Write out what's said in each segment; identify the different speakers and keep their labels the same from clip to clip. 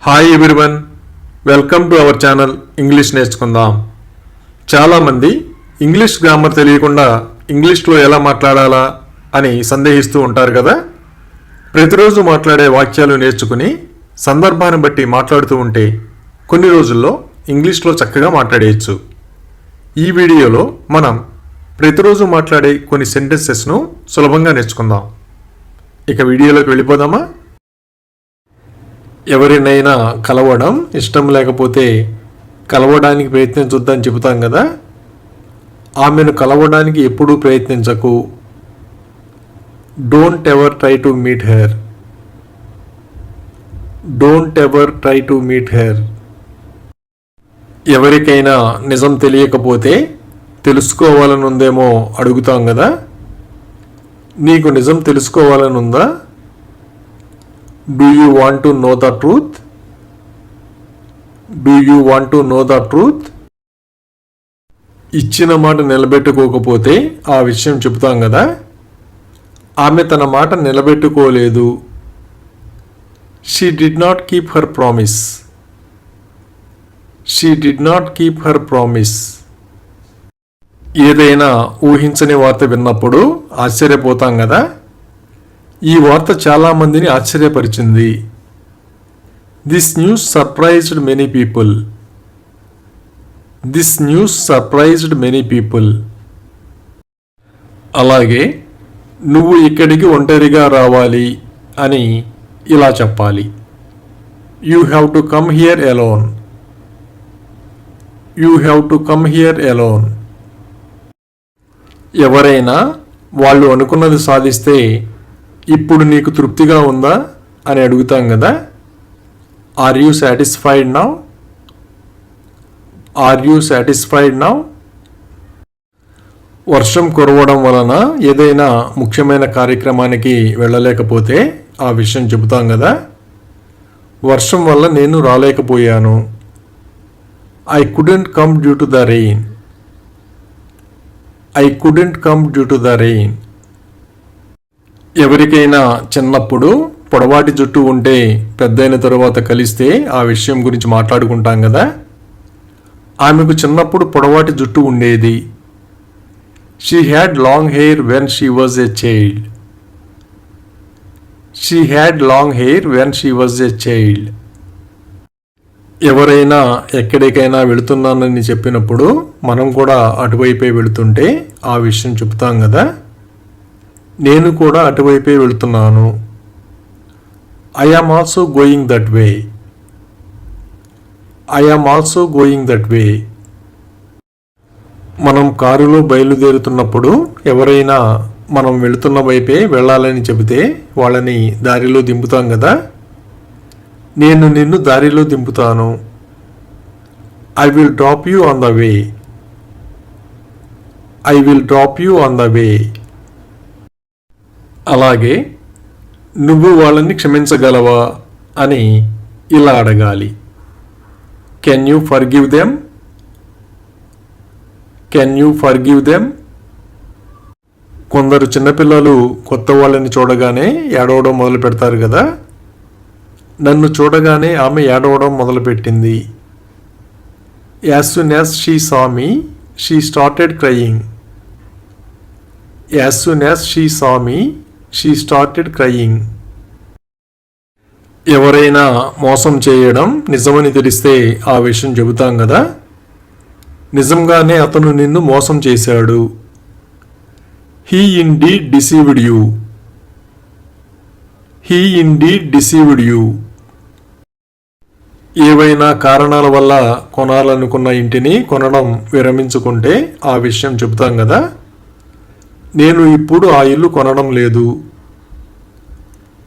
Speaker 1: Hi everyone, welcome to our channel English నేర్చుకుందాం. చాలామంది English grammar తెలియకుండా ఇంగ్లీష్లో ఎలా మాట్లాడాలా అని సందేహిస్తూ ఉంటారు కదా. ప్రతిరోజు మాట్లాడే వాక్యాలు నేర్చుకుని సందర్భాన్ని బట్టి మాట్లాడుతూ ఉంటే కొన్ని రోజుల్లో ఇంగ్లీష్లో చక్కగా మాట్లాడేయచ్చు. ఈ వీడియోలో మనం ప్రతిరోజు మాట్లాడే కొన్ని సెంటెన్సెస్ను సులభంగా నేర్చుకుందాం. ఇక వీడియోలోకి వెళ్ళిపోదామా? ఎవరినైనా కలవడం ఇష్టం లేకపోతే కలవడానికి ప్రయత్నించొద్దని చెబుతాం కదా. ఆమెను కలవడానికి ఎప్పుడూ ప్రయత్నించకు. Don't ever try to meet her. Don't ever try to meet her. ఎవరికైనా నిజం తెలియకపోతే తెలుసుకోవాలనుందేమో అడుగుతాం కదా. నీకు నిజం తెలుసుకోవాలనుందా? Do you want to know the truth? Do you want to know the truth? ఇచ్చిన మాట నిలబెట్టుకోకపోతే ఆ విషయం చెబుతాం కదా. ఆమె తన మాట నిలబెట్టుకోలేదు. She did not keep her promise. She did not keep her promise. ఏదైనా ఊహించని వార్త విన్నప్పుడు ఆశ్చర్యపోతాం కదా. ఈ వార్త చాలా మందిని ఆశ్చర్యపరిచింది. This news surprised many people. This news surprised many people. అలాగే నువ్వు ఇక్కడికి ఒంటరిగా రావాలి అని ఇలా చెప్పాలి. You have to come here alone. You have to come here alone. ఎవరైనా వాళ్ళు అనుకున్నది సాధిస్తే ఇప్పుడు నీకు తృప్తిగా ఉందా అని అడుగుతాం కదా. Are you satisfied now? Are you satisfied now? వర్షం కురవడం వలన ఏదైనా ముఖ్యమైన కార్యక్రమానికి వెళ్ళలేకపోతే ఆ విషయం చెబుతాం కదా. వర్షం వల్ల నేను రాలేకపోయాను. I couldn't come due to the rain. I couldn't come due to the rain. ఎవరికైనా చిన్నప్పుడు పొడవాటి జుట్టు ఉంటే పెద్దయిన తరువాత కలిస్తే ఆ విషయం గురించి మాట్లాడుకుంటాం కదా. ఆమెకు చిన్నప్పుడు పొడవాటి జుట్టు ఉండేది. She had long hair when she was a child. She had long hair when she was a child. ఎవరైనా ఎక్కడికైనా వెళుతున్నానని చెప్పినప్పుడు మనం కూడా అటువైపే వెళుతుంటే ఆ విషయం చెప్తాం కదా. నేను కూడా అటువైపే వెళుతున్నాను. I am also going that way. I am also going that way. మనం కారులో బయలుదేరుతున్నప్పుడు ఎవరైనా మనం వెళుతున్న వైపే వెళ్ళాలని చెబితే వాళ్ళని దారిలో దింపుతాం కదా. నేను నిన్ను దారిలో దింపుతాను. I will drop you on the way. I will drop you on the way. అలాగే నువ్వు వాళ్ళని క్షమించగలవా అని ఇలా అడగాలి. Can you forgive them? Can you forgive them? కొందరు చిన్నపిల్లలు కొత్త వాళ్ళని చూడగానే ఏడవడం మొదలు పెడతారు కదా. నన్ను చూడగానే ఆమె ఏడవడం మొదలుపెట్టింది. As soon as she saw me she started crying. As soon as she saw me she started crying. ఎవరైనా మోసం చేయడం నిజమని తెలిస్తే ఆ విషయం చెబుతాం కదా. నిజంగానే అతను నిన్ను మోసం చేశాడు. He indeed deceived you. He indeed deceived you. ఏవైనా కారణాల వల్ల కొనాలనుకున్న ఇంటిని కొనడం విరమించుకుంటే ఆ విషయం చెబుతాం కదా. నేను ఇప్పుడు ఆ ఇల్లు కొనడం లేదు.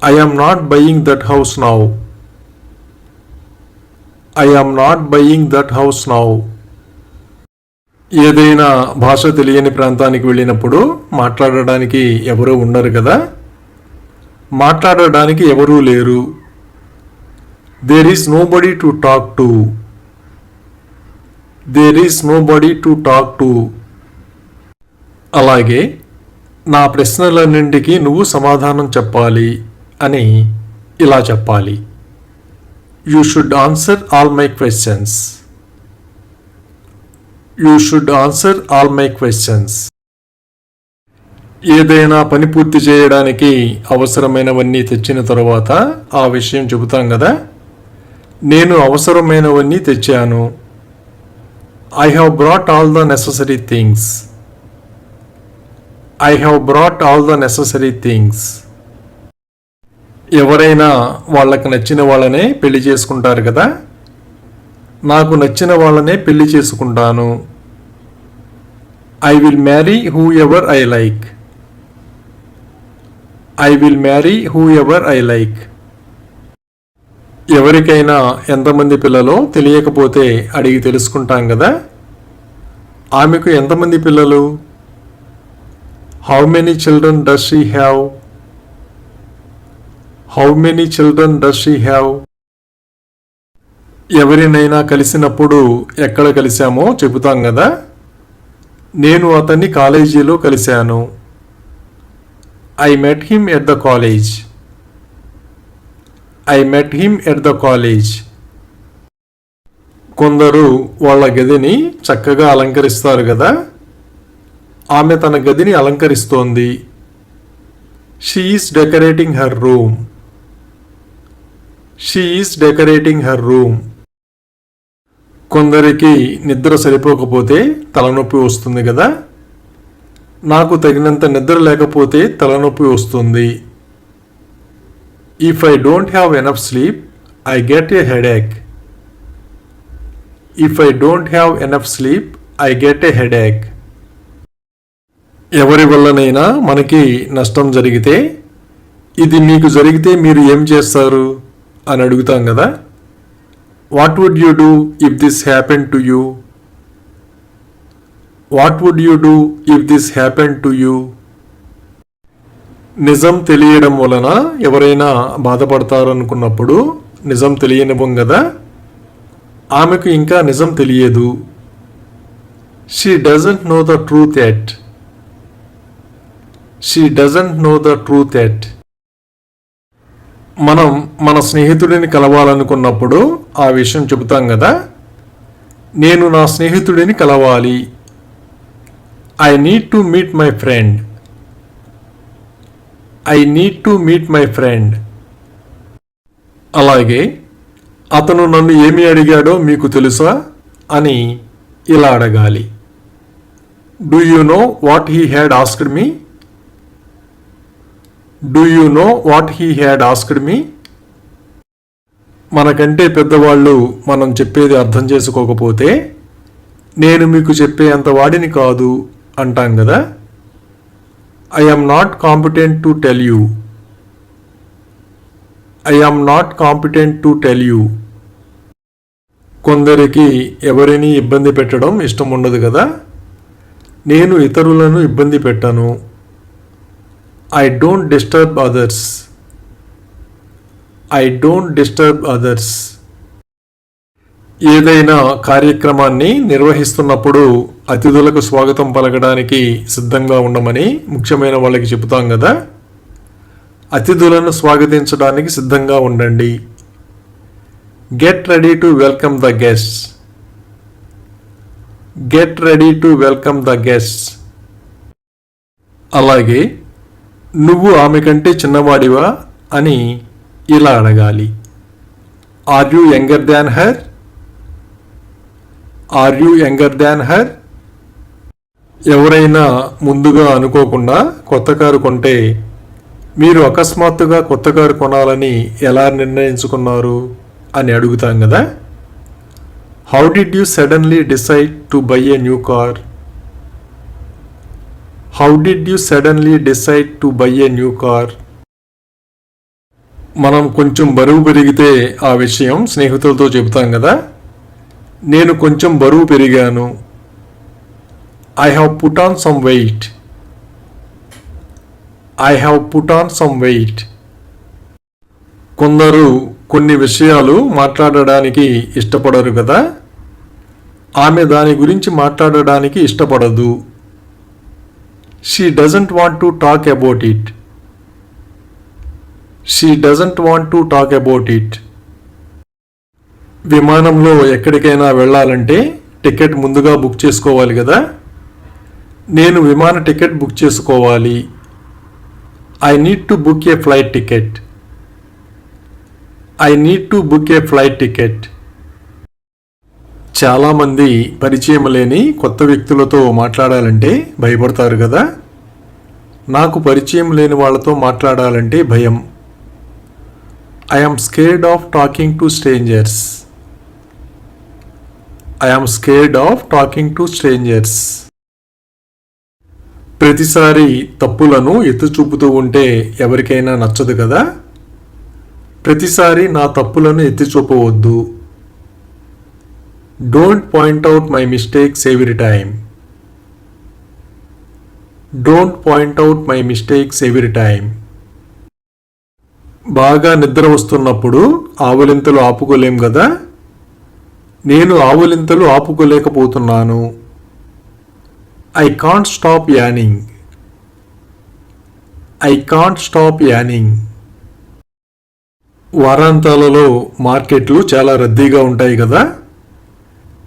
Speaker 1: I am not buying that house now. I am not buying that house now. ఏదైనా భాష తెలియని ప్రాంతానికి వెళ్ళినప్పుడు మాట్లాడడానికి ఎవరూ ఉండరు కదా. మాట్లాడడానికి ఎవరూ లేరు. There is nobody to talk to. There is nobody to talk to. అలాగే నా ప్రశ్నలన్నింటికి నువ్వు సమాధానం చెప్పాలి అని ఇలా చెప్పాలి. You should answer all my questions. You should answer all my questions. ఏదైనా పని పూర్తి చేయడానికి అవసరమైనవన్నీ తెచ్చిన తరువాత ఆ విషయం చెబుతాం కదా. నేను అవసరమైనవన్నీ తెచ్చాను. I have brought all the necessary things. I have brought all the necessary things. ఎవరైనా వాళ్ళకి నచ్చిన వాళ్ళనే పెళ్లి చేసుకుంటారు కదా. నాకు నచ్చిన వాళ్ళనే పెళ్లి చేసుకుంటాను. I will marry whoever I like. I will marry whoever I like. ఎవరికైనా ఎంతమంది పిల్లలో తెలియకపోతే అడిగి తెలుసుకుంటాం కదా. ఆమెకు ఎంతమంది పిల్లలు? How many children does she have? How many children does she have? ఎవరినైనా కలిసినప్పుడు ఎక్కడ కలిశామో చెబుతాం కదా. నేను అతన్ని కాలేజీలో కలిశాను. I met him at the college. I met him at the college. కొందరు వాళ్ళ గదిని చక్కగా అలంకరిస్తారు కదా. ఆమె తన గదిని అలంకరిస్తోంది. She is decorating her room. She is decorating her room. కొందరికి నిద్ర సరిపోకపోతే తలనొప్పి వస్తుంది కదా. నాకు తగినంత నిద్ర లేకపోతే తలనొప్పి వస్తుంది. If I don't have enough sleep, I get a headache. If I don't have enough sleep, I get a headache. ఎవరి వల్లనైనా మనకి నష్టం జరిగితే, ఇది మీకు జరిగితే మీరు ఏం చేస్తారు అని అడుగుతాం కదా. What would you do if this happened to you? What would you do if this happened to you? నిజం తెలియడం వలన ఎవరైనా బాధపడతారనుకున్నప్పుడు నిజం తెలియనివ్వం కదా. ఆమెకు ఇంకా నిజం తెలియదు. She doesn't know the truth yet. She doesn't know the truth yet. మనం మన స్నేహితుడిని కలవాలనుకున్నప్పుడు ఆ విషయం చెబుతాం కదా. నేను నా స్నేహితుడిని కలవాలి. I need to meet my friend. I need to meet my friend. అలాగే అతను నన్ను ఏమి అడిగాడో మీకు తెలుసా అని ఇలా అడగాలి. Do you know what he had asked me? Do you know what he had asked me? మనకంటే పెద్దవాళ్ళు మనం చెప్పేది అర్థం చేసుకోకపోతే, నేను మీకు చెప్పే అంత వాడిని కాదు అంటాం కదా. I am not competent to tell you. I am not competent to tell you. కొందరికి ఎవరిని ఇబ్బంది పెట్టడం ఇష్టం ఉండదు కదా. నేను ఇతరులను ఇబ్బంది పెట్టను. I don't disturb others. I don't disturb others. ఏదైనా కార్యక్రమాన్ని నిర్వహిస్తున్నప్పుడు అతిథులకు స్వాగతం పలకడానికి సిద్ధంగా ఉండమని ముఖ్యమైన వాళ్ళకి చెబుతాం కదా. అతిథులను స్వాగతించడానికి సిద్ధంగా ఉండండి. Get ready to welcome the guests. Get ready to welcome the guests. అలాగే నువ్వు ఆమె కంటే చిన్నవాడివా అని ఇలా అడగాలి. Are you younger than her? Are you younger than her? ఎవరైనా ముందుగా అనుకోకుండా కొత్త కారు కొంటే మీరు అకస్మాత్తుగా కొత్త కారు కొనాలని ఎలా నిర్ణయించుకున్నారు అని అడుగుతాం కదా. How did you suddenly decide to buy a new car? How did you suddenly decide to buy a new car? మనం కొంచెం బరువు పెరిగితే ఆ విషయం స్నేహితులతో చెబుతాం కదా. నేను కొంచెం బరువు పెరిగాను. I have put on some weight. I have put on some weight. కొందరు కొన్ని విషయాలు మాట్లాడడానికి ఇష్టపడరు కదా. ఆమె దాని గురించి మాట్లాడడానికి ఇష్టపడదు. She doesn't want to talk about it. She doesn't want to talk about it. విమానంలో ఎక్కడికైనా వెళ్ళాలంటే టికెట్ ముందుగా బుక్ చేసుకోవాలి కదా. నేను విమాన టికెట్ బుక్ చేసుకోవాలి. I need to book A flight ticket. I need to book A flight ticket. చాలామంది పరిచయం లేని కొత్త వ్యక్తులతో మాట్లాడాలంటే భయపడతారు కదా. నాకు పరిచయం లేని వాళ్ళతో మాట్లాడాలంటే భయం. I am scared of talking to strangers. I am scared of talking to strangers. ప్రతిసారి తప్పులను ఎత్తి చూపుతూ ఉంటే ఎవరికైనా నచ్చదు కదా. ప్రతిసారి నా తప్పులను ఎత్తి చూపవద్దు. Don't point out my mistakes every time. Don't point out my mistakes every time. బాగా నిద్ర వస్తున్నప్పుడు ఆవులింతలు ఆపుకోలేం కదా. నేను ఆవులింతలు ఆపుకోలేకపోతున్నాను. I can't stop yawning. I can't stop yawning. వారాంతాలలో మార్కెట్లు చాలా రద్దీగా ఉంటాయి కదా.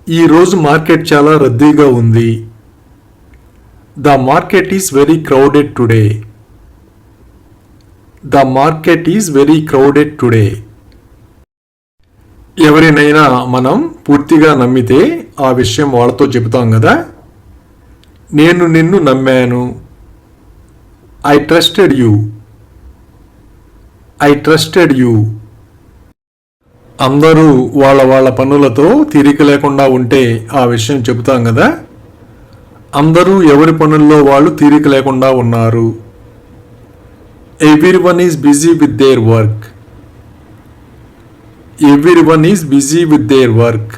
Speaker 1: ఈరోజు మార్కెట్ చాలా రద్దీగా ఉంది. The market is very crowded today. The market is very crowded today. ఎవరినైనా మనం పూర్తిగా నమ్మితే ఆ విషయం వాళ్ళతో చెబుతాం కదా. నేను నిన్ను నమ్మాను. I trusted you. I trusted you. అందరూ వాళ్ళ పనులతో తీరిక లేకుండా ఉంటే ఆ విషయం చెబుతాం కదా. అందరూ ఎవరి పనుల్లో వాళ్ళు తీరిక లేకుండా ఉన్నారు. Everyone is busy with their work. Everyone is busy with their work.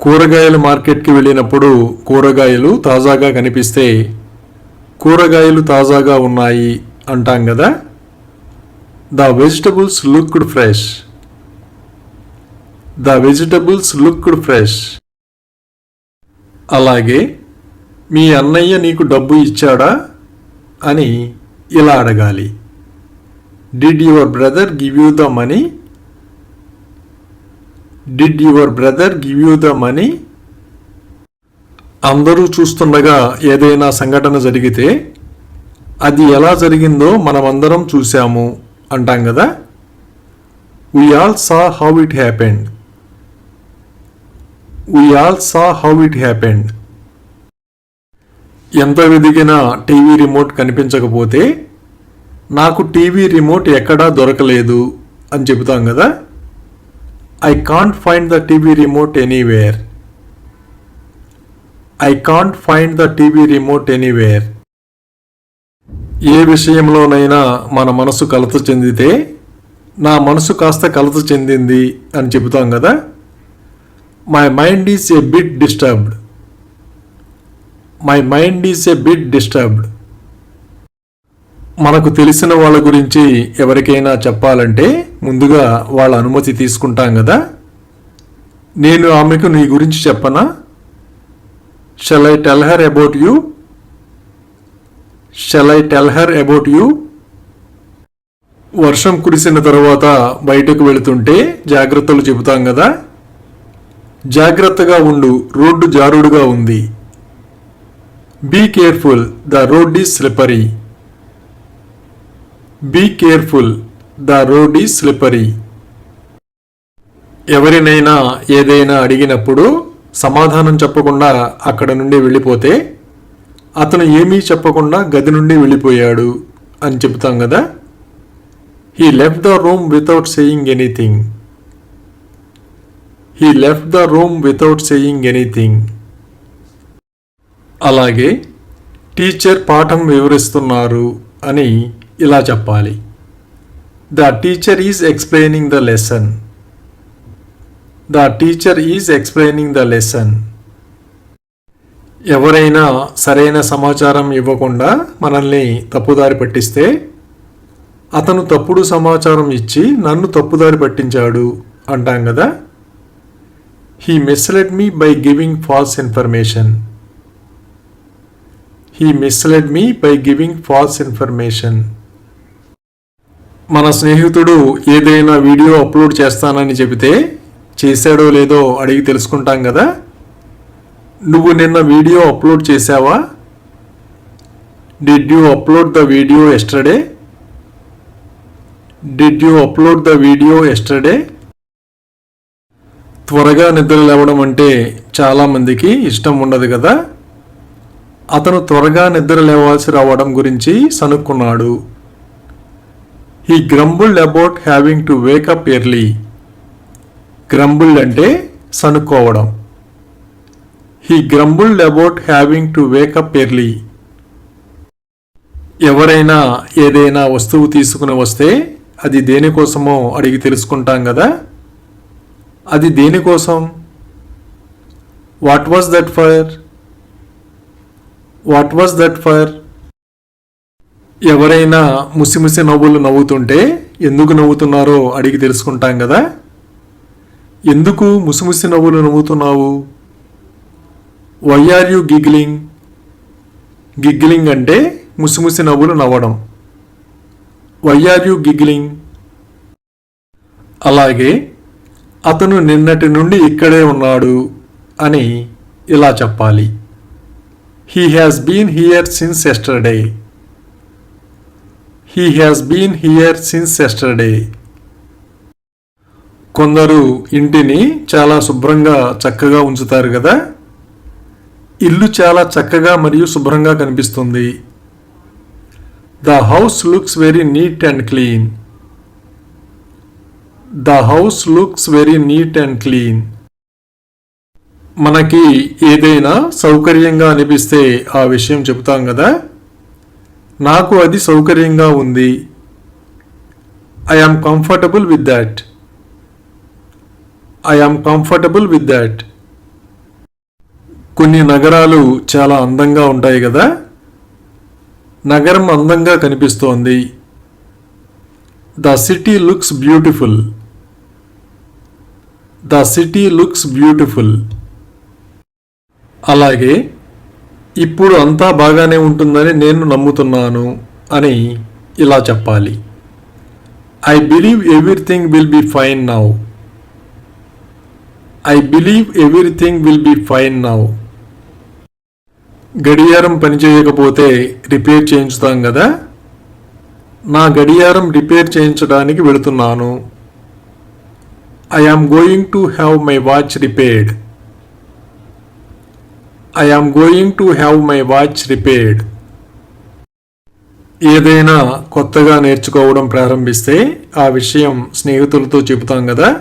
Speaker 1: కూరగాయల మార్కెట్కి వెళ్ళినప్పుడు కూరగాయలు తాజాగా కనిపిస్తే కూరగాయలు తాజాగా ఉన్నాయి అంటాం కదా. The vegetables looked fresh. The vegetables looked fresh. అలాగే మీ అన్నయ్య నీకు డబ్బు ఇచ్చాడా అని ఇలా అడగాలి. Did your brother give you the money. Did your brother give you the money. అందరూ చూస్తుండగా ఏదైనా సంఘటన జరిగితే అది ఎలా జరిగిందో మనమందరం చూశాము అంటాం కదా. We all saw how it happened. We all saw how it happened. ఎంత వెదిగినా టీవీ రిమోట్ కనిపించకపోతే నాకు టీవీ రిమోట్ ఎక్కడా దొరకలేదు అని చెబుతాం కదా. I can't find the TV remote anywhere. I can't find the TV remote anywhere. ఏ విషయంలోనైనా మన మనసు కలత చెందితే నా మనసు కాస్త కలత చెందింది అని చెబుతాం కదా. My mind is a bit disturbed. My mind is a bit disturbed. మనకు తెలిసిన వాళ్ళ గురించి ఎవరికైనా చెప్పాలంటే ముందుగా వాళ్ళ అనుమతి తీసుకుంటాం కదా. నేను ఆమెకు నీ గురించి చెప్పనా. Shall I tell her about you. Shall I tell her about you. వర్షం కురిసిన తర్వాత బయటకు వెళుతుంటే జాగ్రత్తలు చెబుతాం కదా. జాగ్రత్తగా ఉండు, రోడ్డు జారుడుగా ఉంది. Be careful, the road is slippery. Be careful, the road is slippery. ఎవరినైనా ఏదైనా అడిగినప్పుడు సమాధానం చెప్పకుండా అక్కడ నుండి వెళ్ళిపోతే అతను ఏమీ చెప్పకుండా గది నుండి వెళ్ళిపోయాడు అని చెబుతాం కదా. He left the room without saying anything. He left the room without saying anything. అలాగే టీచర్ పాఠం వివరిస్తున్నారు అని ఇలా చెప్పాలి. The teacher is explaining the lesson. The teacher is explaining the lesson. ఎవరైనా సరైన సమాచారం ఇవ్వకుండా మనల్ని తప్పుదారి పట్టిస్తే అతను తప్పుడు సమాచారం ఇచ్చి నన్ను తప్పుదారి పట్టించాడు అంటాం కదా. He misled me by giving false information. He misled me by giving false information. మన స్నేహితుడు ఏదైనా వీడియో అప్లోడ్ చేస్తానని చెబితే చేశాడో లేదో అడిగి తెలుసుకుంటాం కదా. నువ్వు నిన్న వీడియో అప్లోడ్ చేశావా? Did you upload the video yesterday? Did you upload the video yesterday? త్వరగా నిద్ర లేవడం అంటే చాలామందికి ఇష్టం ఉండదు కదా. అతను త్వరగా నిద్ర లేవాల్సి రావడం గురించి సనుక్కున్నాడు. He grumbled about having to wake up early. Grumbled అంటే సనుక్కోవడం. He grumbled about having to wake up early. ఎవరైనా ఏదైనా వస్తువు తీసుకుని వస్తే అది దేనికోసమో అడిగి తెలుసుకుంటాం కదా. అది దేనికోసం? What was that for? What was that for? ఎవరైనా ముసిముసి నవ్వులు నవ్వుతుంటే ఎందుకు నవ్వుతున్నారో అడిగి తెలుసుకుంటాం కదా. ఎందుకు ముసిముసి నవ్వులు నవ్వుతున్నావు? Why are you giggling? Giggling అంటే ముసిముసి నవ్వులు నవ్వడం. Why are you giggling? అలాగే అతను నిన్నటి నుండి ఇక్కడే ఉన్నాడు అని ఇలా చెప్పాలి. He has been here since yesterday. He has been here since yesterday. కొందరు ఇంటిని చాలా శుభ్రంగా చక్కగా ఉంచుతారు కదా. ఇల్లు చాలా చక్కగా మరియు శుభ్రంగా కనిపిస్తుంది. The house looks very neat and clean. The house looks very neat and clean. మనకి ఏదైనా సౌకర్యంగా అనిపిస్తే ఆ విషయం చెబుతాం కదా. నాకు అది సౌకర్యంగా ఉంది. I am comfortable with that. I am comfortable with that. కొన్ని నగరాలు చాలా అందంగా ఉంటాయి కదా. నగరం అందంగా కనిపిస్తోంది. The city looks beautiful. The city looks beautiful. అలాగే ఇప్పుడు అంతా బాగానే ఉంటుందని నేను నమ్ముతున్నాను అని ఇలా చెప్పాలి. I believe everything will be fine now. I believe everything will be fine now. గడియారం పనిచేయకపోతే రిపేర్ చేయించుతాం కదా. నా గడియారం రిపేర్ చేయించడానికి వెళుతున్నాను. I am going to have my watch repaired. I am going to have my watch repaired. ఏదైనా కొత్తగా నేర్చుకోవడం ప్రారంభిస్తే ఆ విషయం స్నేహితులతో చెబుతాం కదా.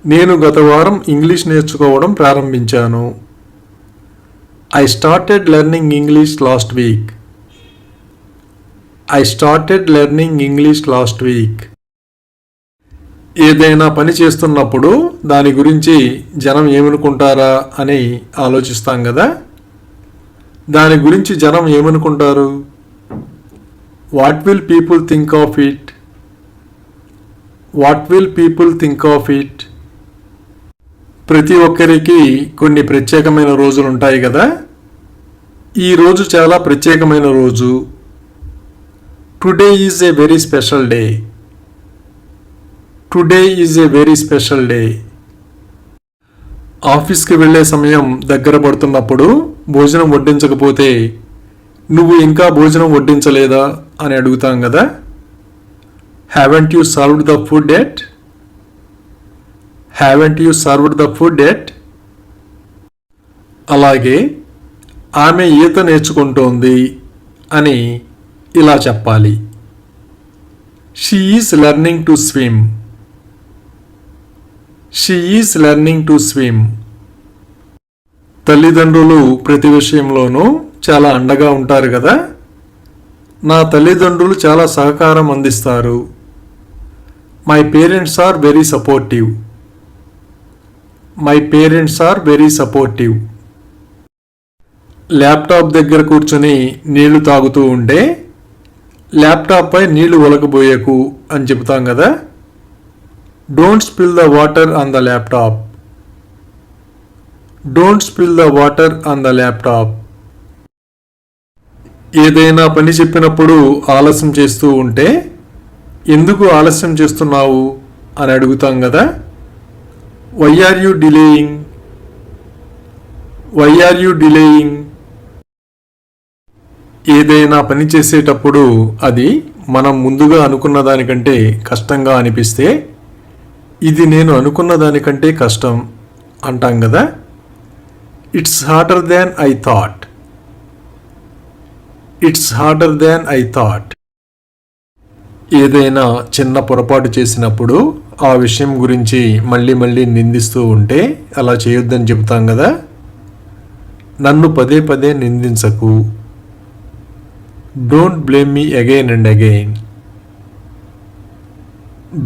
Speaker 1: నేను గత వారం ఇంగ్లీష్ నేర్చుకోవడం ప్రారంభించాను. I started learning English last week. I started learning English last week. ఏదైనా పని చేస్తున్నప్పుడు దాని గురించి జనం ఏమనుకుంటారా అని ఆలోచిస్తాం కదా. దాని గురించి జనం ఏమనుకుంటారు? What will people think of it? What will people think of it? ప్రతి ఒక్కరికి కొన్ని ప్రత్యేకమైన రోజులు ఉంటాయి కదా. ఈ రోజు చాలా ప్రత్యేకమైన రోజు. Today is a very special day. Today is a very special day. ఆఫీస్కి వెళ్ళే సమయం దగ్గర పడుతున్నప్పుడు భోజనం వడ్డించకపోతే నువ్వు ఇంకా భోజనం వడ్డించలేదా అని అడుగుతాం కదా. Haven't you served the food at? Haven't you served the food at? అలాగే ఆమె ఈత నేర్చుకుంటోంది అని ఇలా చెప్పాలి. She is learning to swim. She is learning to swim. తల్లిదండ్రులు ప్రతి విషయంలోనూ చాలా అండగా ఉంటారు కదా. నా తల్లిదండ్రులు చాలా సహకారం అందిస్తారు. My parents are very supportive. My parents are very supportive. Laptop దగ్గర కూర్చొని నీళ్లు తాగుతూ ఉంటే ల్యాప్టాప్పై నీళ్లు ఒలకబోయకు అని చెబుతాం కదా. Don't spill the water on the laptop. Don't spill the water on the laptop. ఏదైనా పని చెప్పినప్పుడు ఆలస్యం చేస్తూ ఉంటే ఎందుకు ఆలస్యం చేస్తున్నావు అని అడుగుతాం కదా. Why are you delaying, why are you delaying. ఏదైనా పని చేసేటప్పుడు అది మనం ముందుగా అనుకున్న దానికంటే కష్టంగా అనిపిస్తే ఇది నేను అనుకున్న దానికంటే కష్టం అంటాం కదా. It's harder than I thought, it's harder than I thought. ఏదైనా చిన్న పొరపాటు చేసినప్పుడు ఆ విషయం గురించి మళ్ళీ మళ్ళీ నిందిస్తూ ఉంటే అలా చేయొద్దని చెబుతాం కదా. నన్ను పదే పదే నిందించకు, don't blame me again and again,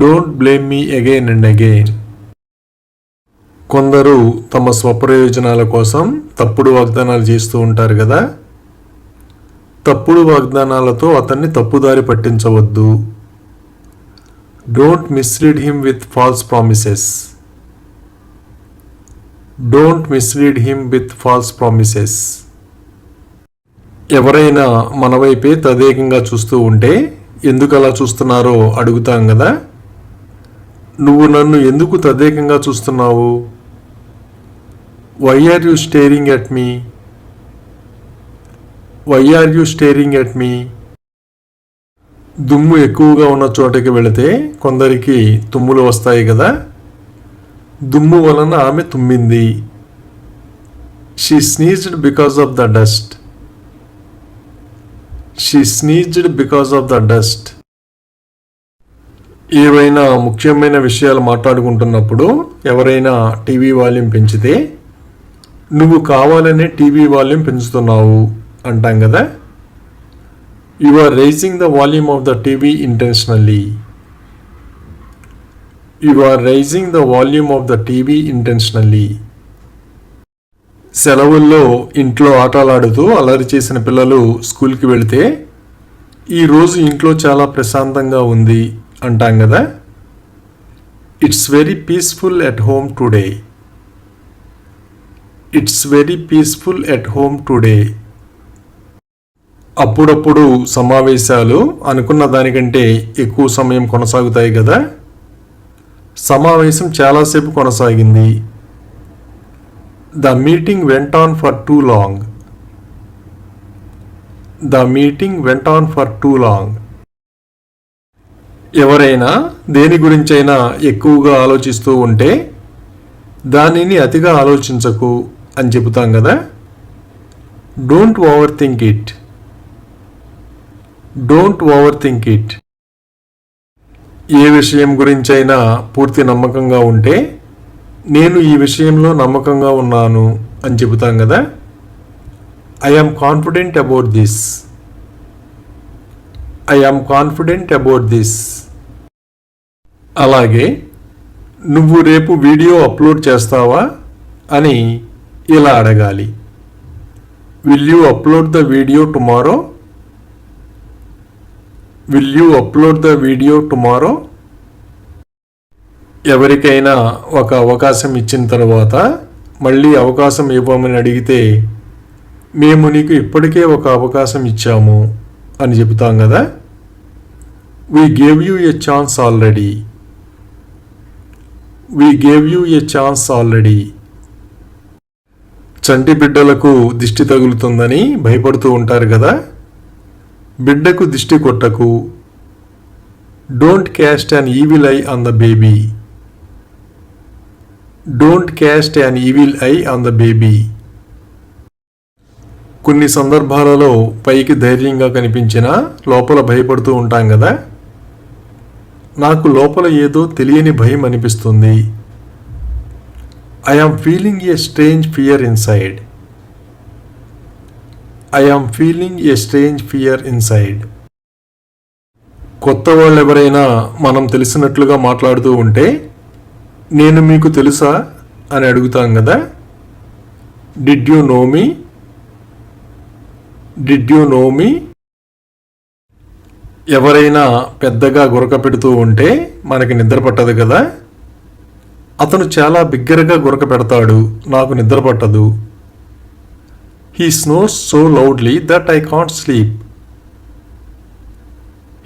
Speaker 1: don't blame me again and again. కొందరు తమ స్వప్రయోజనాల కోసం తప్పుడు వాగ్దానాలు చేస్తూ ఉంటారు కదా. తప్పుడు వాగ్దానాలతో అతన్ని తప్పుదారి పట్టించవద్దు. Don't mislead him with false promises, don't mislead him with false promises. ఎవరైనా మన వైపే తదేకంగా చూస్తూ ఉంటే ఎందుకు అలా చూస్తున్నారో అడుగుతాం కదా. నువ్వు నన్ను ఎందుకు తదేకంగా చూస్తున్నావు? Why are you staring at me, why are you staring at me. దుమ్ము ఎక్కువగా ఉన్న చోటకి వెళితే కొందరికి తుమ్ములు వస్తాయి కదా. దుమ్ము వలన ఆమె తుమ్మింది. She sneezed because of the dust, she sneezed because of the dust. ఏవైనా ముఖ్యమైన విషయాలు మాట్లాడుకుంటున్నప్పుడు ఎవరైనా టీవీ వాల్యూమ్ పెంచితే నువ్వు కావాలనే టీవీ వాల్యూమ్ పెంచుతున్నావు అంటాం కదా. You are raising the volume of the TV intentionally, you are raising the volume of the TV intentionally. సెలవుల్లో ఇంట్లో ఆటలాడుతూ అల్లరి చేసిన పిల్లలు స్కూల్కి వెళితే ఈరోజు ఇంట్లో చాలా ప్రశాంతంగా ఉంది అంటాం కదా. It's very peaceful at home today, it's very peaceful at home today. అప్పుడప్పుడు సమావేశాలు అనుకున్న దానికంటే ఎక్కువ సమయం కొనసాగుతాయి కదా. సమావేశం చాలాసేపు కొనసాగింది. The meeting went on for two long, the meeting went on for two long. ఎవరైనా దేని గురించైనా ఎక్కువగా ఆలోచిస్తూ ఉంటే దానిని అతిగా ఆలోచించకు అని చెబుతాం కదా. Don't overthink it, don't overthink it. ఏ విషయం గురించైనా పూర్తి నమ్మకంగా ఉంటే నేను ఈ విషయంలో నమ్మకంగా ఉన్నాను అని చెబుతాం కదా. I yam confident about this, I am confident about this. అలాగే నువ్వు రేపు వీడియో అప్లోడ్ చేస్తావా అని ఇలా అడగాలి. Will you upload the video tomorrow, will you upload the video tomorrow. ఎవరికైనా ఒక అవకాశం ఇచ్చిన తర్వాత మళ్ళీ అవకాశం ఇవ్వమని అడిగితే మేము నీకు ఇప్పటికే ఒక అవకాశం ఇచ్చాము అని చెబుతాం కదా. We gave you a chance already, we gave you a chance already. చంటి బిడ్డలకు దిష్టి తగులుతుందని భయపడుతూ ఉంటారు కదా. బిడ్డకు దిష్టి కొట్టకు. Don't cast an evil eye on the baby, don't cast an evil eye on the baby. కొన్ని సందర్భాలలో పైకి ధైర్యంగా కనిపించినా లోపల భయపడుతూ ఉంటాం కదా. నాకు లోపల ఏదో తెలియని భయం అనిపిస్తుంది. I am feeling A strange fear inside, I am feeling A strange fear inside. కొత్త వాళ్ళు ఎవరైనా మనం తెలిసినట్లుగా మాట్లాడుతూ ఉంటే నేను మీకు తెలుసా అని అడుగుతాం కదా. Did you know me, did you know me. ఎవరైనా పెద్దగా గురక పెడుతూ ఉంటే మనకి నిద్ర పట్టదు కదా. అతను చాలా బిగ్గరగా గురక పెడతాడు, నాకు నిద్ర పట్టదు. He snores so loudly that I can't sleep,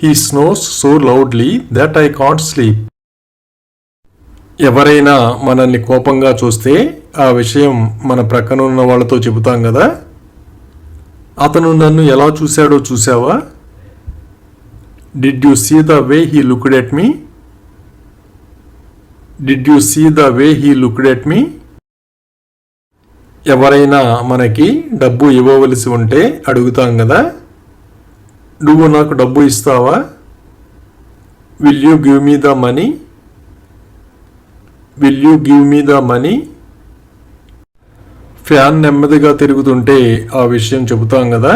Speaker 1: he snores so loudly that I can't sleep. ఎవరైనా మనల్ని కోపంగా చూస్తే ఆ విషయం మన ప్రక్కన ఉన్న వాళ్ళతో చెబుతాం కదా. అతను నన్ను ఎలా చూశాడో చూసావా? Did you see the way he looked at me? Did you see the way he looked at me? ఎవరైనా మనకి డబ్బు ఇవ్వవలసి ఉంటే అడుగుతాం కదా, నువ్వు నాకు డబ్బు ఇస్తావా? Will you give me the money? Will you give me the money? Fan నెమ్మదిగా తిరుగుతుంటే ఆ విషయం చెబుతాం కదా,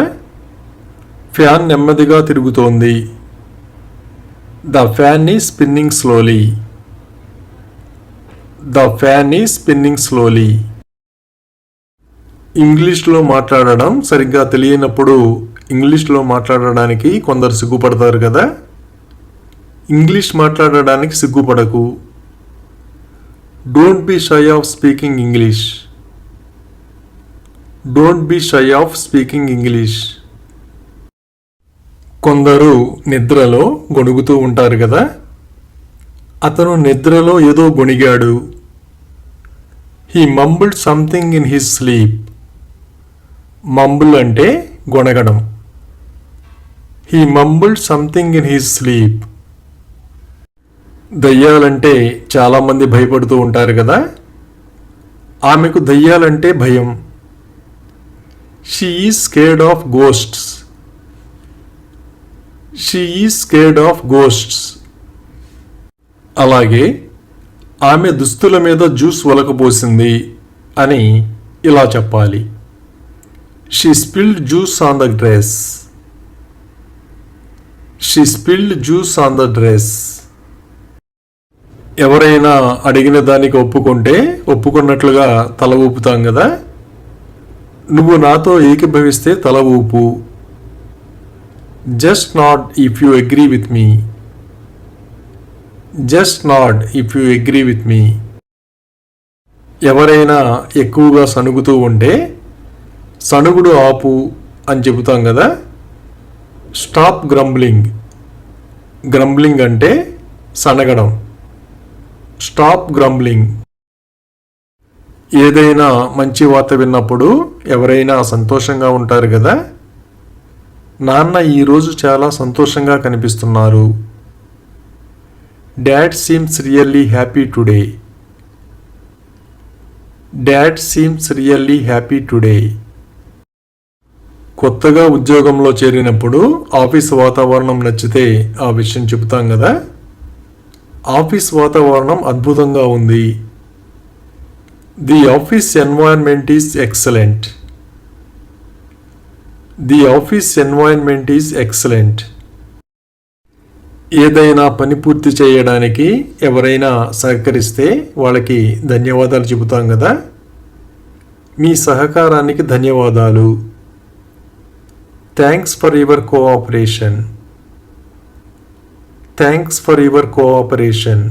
Speaker 1: ఫ్యాన్ నెమ్మదిగా తిరుగుతోంది. The fan is spinning slowly. The fan is spinning slowly. ఇంగ్లీష్లో మాట్లాడడం సరిగ్గా తెలియనప్పుడు ఇంగ్లీష్లో మాట్లాడడానికి కొందరు సిగ్గుపడతారు కదా. ఇంగ్లీష్ మాట్లాడడానికి సిగ్గుపడకు. Don't be shy of speaking English. Don't be shy of speaking English. కొందరు నిద్రలో గొణుగుతూ ఉంటారు కదా. అతను నిద్రలో ఏదో గొణిగాడు. He mumbled something in his sleep. Mumble అంటే గొణగడం. He mumbled something in his sleep. దయ్యాలంటే చాలామంది భయపడుతూ ఉంటారు కదా. ఆమెకు దయ్యాలంటే భయం. She is scared of ghosts. She is scared of ghosts. అలాగే ఆమె దుస్తుల మీద జ్యూస్ ఒలకపోసింది అని ఇలా చెప్పాలి. She spilled juice on the dress. She spilled juice on the dress. ఎవరైనా అడిగిన దానికి ఒప్పుకుంటే ఒప్పుకున్నట్లుగా తల ఊపుతాం కదా. నువ్వు నాతో ఏకీభవిస్తే తల ఊపు. Just nod if you agree with me. Just nod if you agree with me. ఎవరైనా ఎక్కువగా సణుగుతూ ఉంటే సణుగుడు ఆపు అని చెబుతాం కదా. Stop grumbling. గ్రంబ్లింగ్ అంటే సనగడం. Stop grumbling. ఏదైనా మంచి వార్త విన్నప్పుడు ఎవరైనా సంతోషంగా ఉంటారు కదా. నాన్న ఈరోజు చాలా సంతోషంగా కనిపిస్తున్నారు. Dad seems really happy today. Dad seems really happy today. కొత్తగా ఉద్యోగంలో చేరినప్పుడు ఆఫీస్ వాతావరణం నచ్చితే ఆ విషయం చెబుతాం కదా. ఆఫీస్ వాతావరణం అద్భుతంగా ఉంది. The office environment is excellent. The office environment is excellent. ఏదైనా పని పూర్తి చేయడానికి ఎవరైనా సహకరిస్తే వాళ్ళకి ధన్యవాదాలు చెబుతాం కదా. మీ సహకారానికి ధన్యవాదాలు. Thanks for your cooperation. Thanks for your cooperation.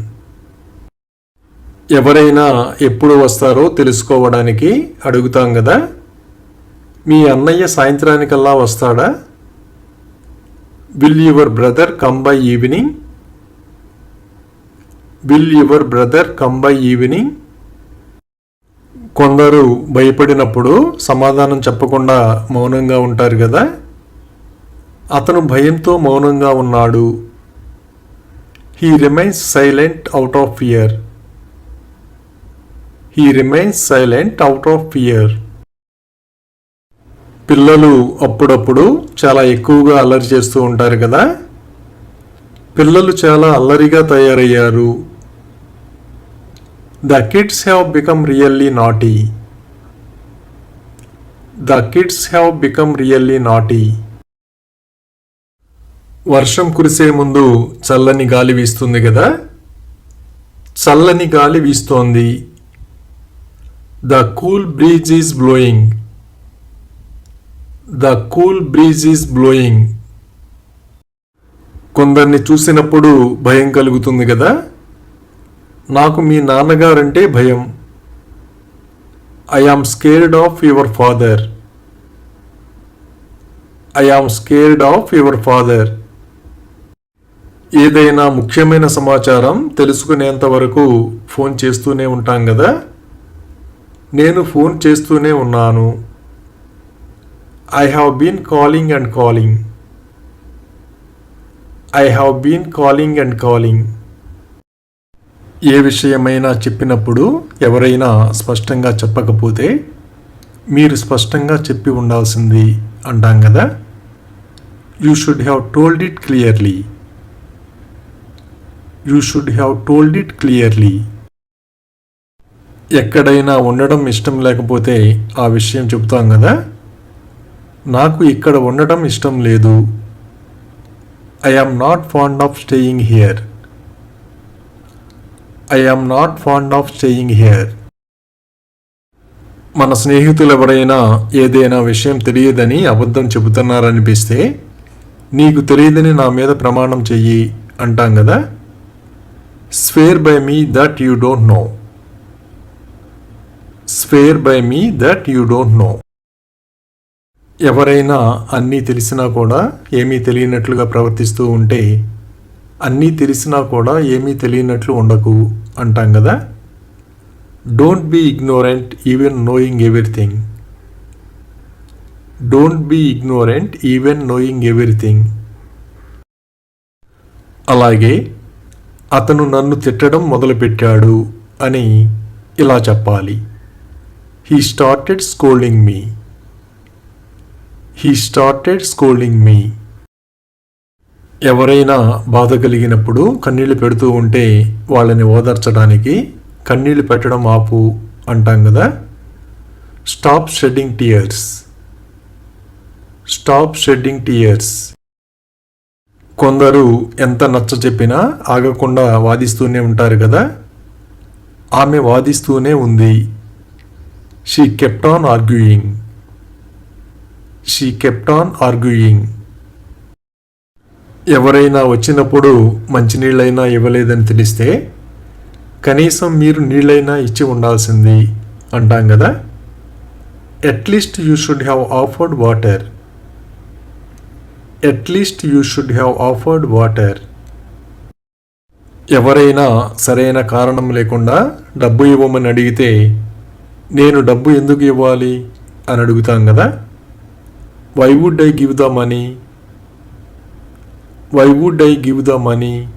Speaker 1: ఎవరైనా ఎప్పుడు వస్తారో తెలుసుకోవడానికి అడుగుతాం కదా. మీ అన్నయ్య సాయంత్రానికల్లా వస్తాడా? Will your brother come by evening? Will your brother come by evening? కొందరు భయపడినప్పుడు సమాధానం చెప్పకుండా మౌనంగా ఉంటారు కదా. అతను భయంతో మౌనంగా ఉన్నాడు. He remains silent out of fear. He remains silent out of fear. పిల్లలు అప్పుడప్పుడు చాలా ఎక్కువగా అల్లరి చేస్తూ ఉంటారు కదా. పిల్లలు చాలా అల్లరిగా తయారయ్యారు. The kids have become really naughty. The kids have become really naughty. వర్షం కురిసే ముందు చల్లని గాలి వీస్తుంది కదా. చల్లని గాలి వీస్తోంది. The cool breeze is blowing. The cool breeze is blowing. కొందరిని చూసినప్పుడు భయం కలుగుతుంది కదా. నాకు మీ నాన్నగారంటే భయం. I am scared of your father. I am scared of your father. ఏదైనా ముఖ్యమైన సమాచారం తెలుసుకునేంత వరకు ఫోన్ చేస్తూనే ఉంటాం కదా. నేను ఫోన్ చేస్తూనే ఉన్నాను. I have been calling and calling. I have been calling and calling. ఏ విషయమైనా చెప్పినప్పుడు ఎవరైనా స్పష్టంగా చెప్పకపోతే మీరు స్పష్టంగా చెప్పి ఉండాల్సింది అంటాం కదా. You should have told it clearly. You should have told it clearly. ఎక్కడైనా ఉండడం ఇష్టం లేకపోతే ఆ విషయం చెబుతాం కదా. నాకు ఇక్కడ ఉండటం ఇష్టం లేదు. I am not fond of staying here. I am not fond of staying here. మన స్నేహితులు ఎవరైనా ఏదైనా విషయం తెలియదని అబద్ధం చెబుతున్నారనిపిస్తే నీకు తెలియదని నా మీద ప్రమాణం చెయ్యి అంటాం కదా. Swear by me that you don't know. Swear by me that you don't know. ఎవరైనా అన్నీ తెలిసినా కూడా ఏమీ తెలియనట్లుగా ప్రవర్తిస్తూ ఉంటే అన్నీ తెలిసినా కూడా ఏమీ తెలియనట్లు ఉండకు అంటాం కదా. Don't be ignorant even knowing everything. Don't be ignorant even knowing everything. అలాగే అతను నన్ను తిట్టడం మొదలుపెట్టాడు అని ఇలా చెప్పాలి. He started scolding me. He started scolding me. ఎవరైనా బాధ కలిగినప్పుడు కన్నీళ్లు పెడుతూ ఉంటే వాళ్ళని ఓదార్చడానికి కన్నీళ్లు పెట్టడం ఆపు అంటాం కదా. Stop shedding tears. Stop shedding tears. కొందరు ఎంత నచ్చ చెప్పినా ఆగకుండా వాదిస్తూనే ఉంటారు కదా. ఆమె వాదిస్తూనే ఉంది. She kept on arguing. She kept on arguing. ఎవరైనా వచ్చినప్పుడు మంచినీళ్ళైనా ఇవ్వలేదని తెలిస్తే కనీసం మీరు నీళ్ళైనా ఇచ్చి ఉండాల్సింది అంటాం కదా. At least you should have offered water. At least you should have offered water. ఎవరైనా సరైన కారణం లేకుండా డబ్బు ఇవ్వమని అడిగితే నేను డబ్బు ఎందుకు ఇవ్వాలి అని అడుగుతాం కదా. Why would I give the money. Why would I give the money.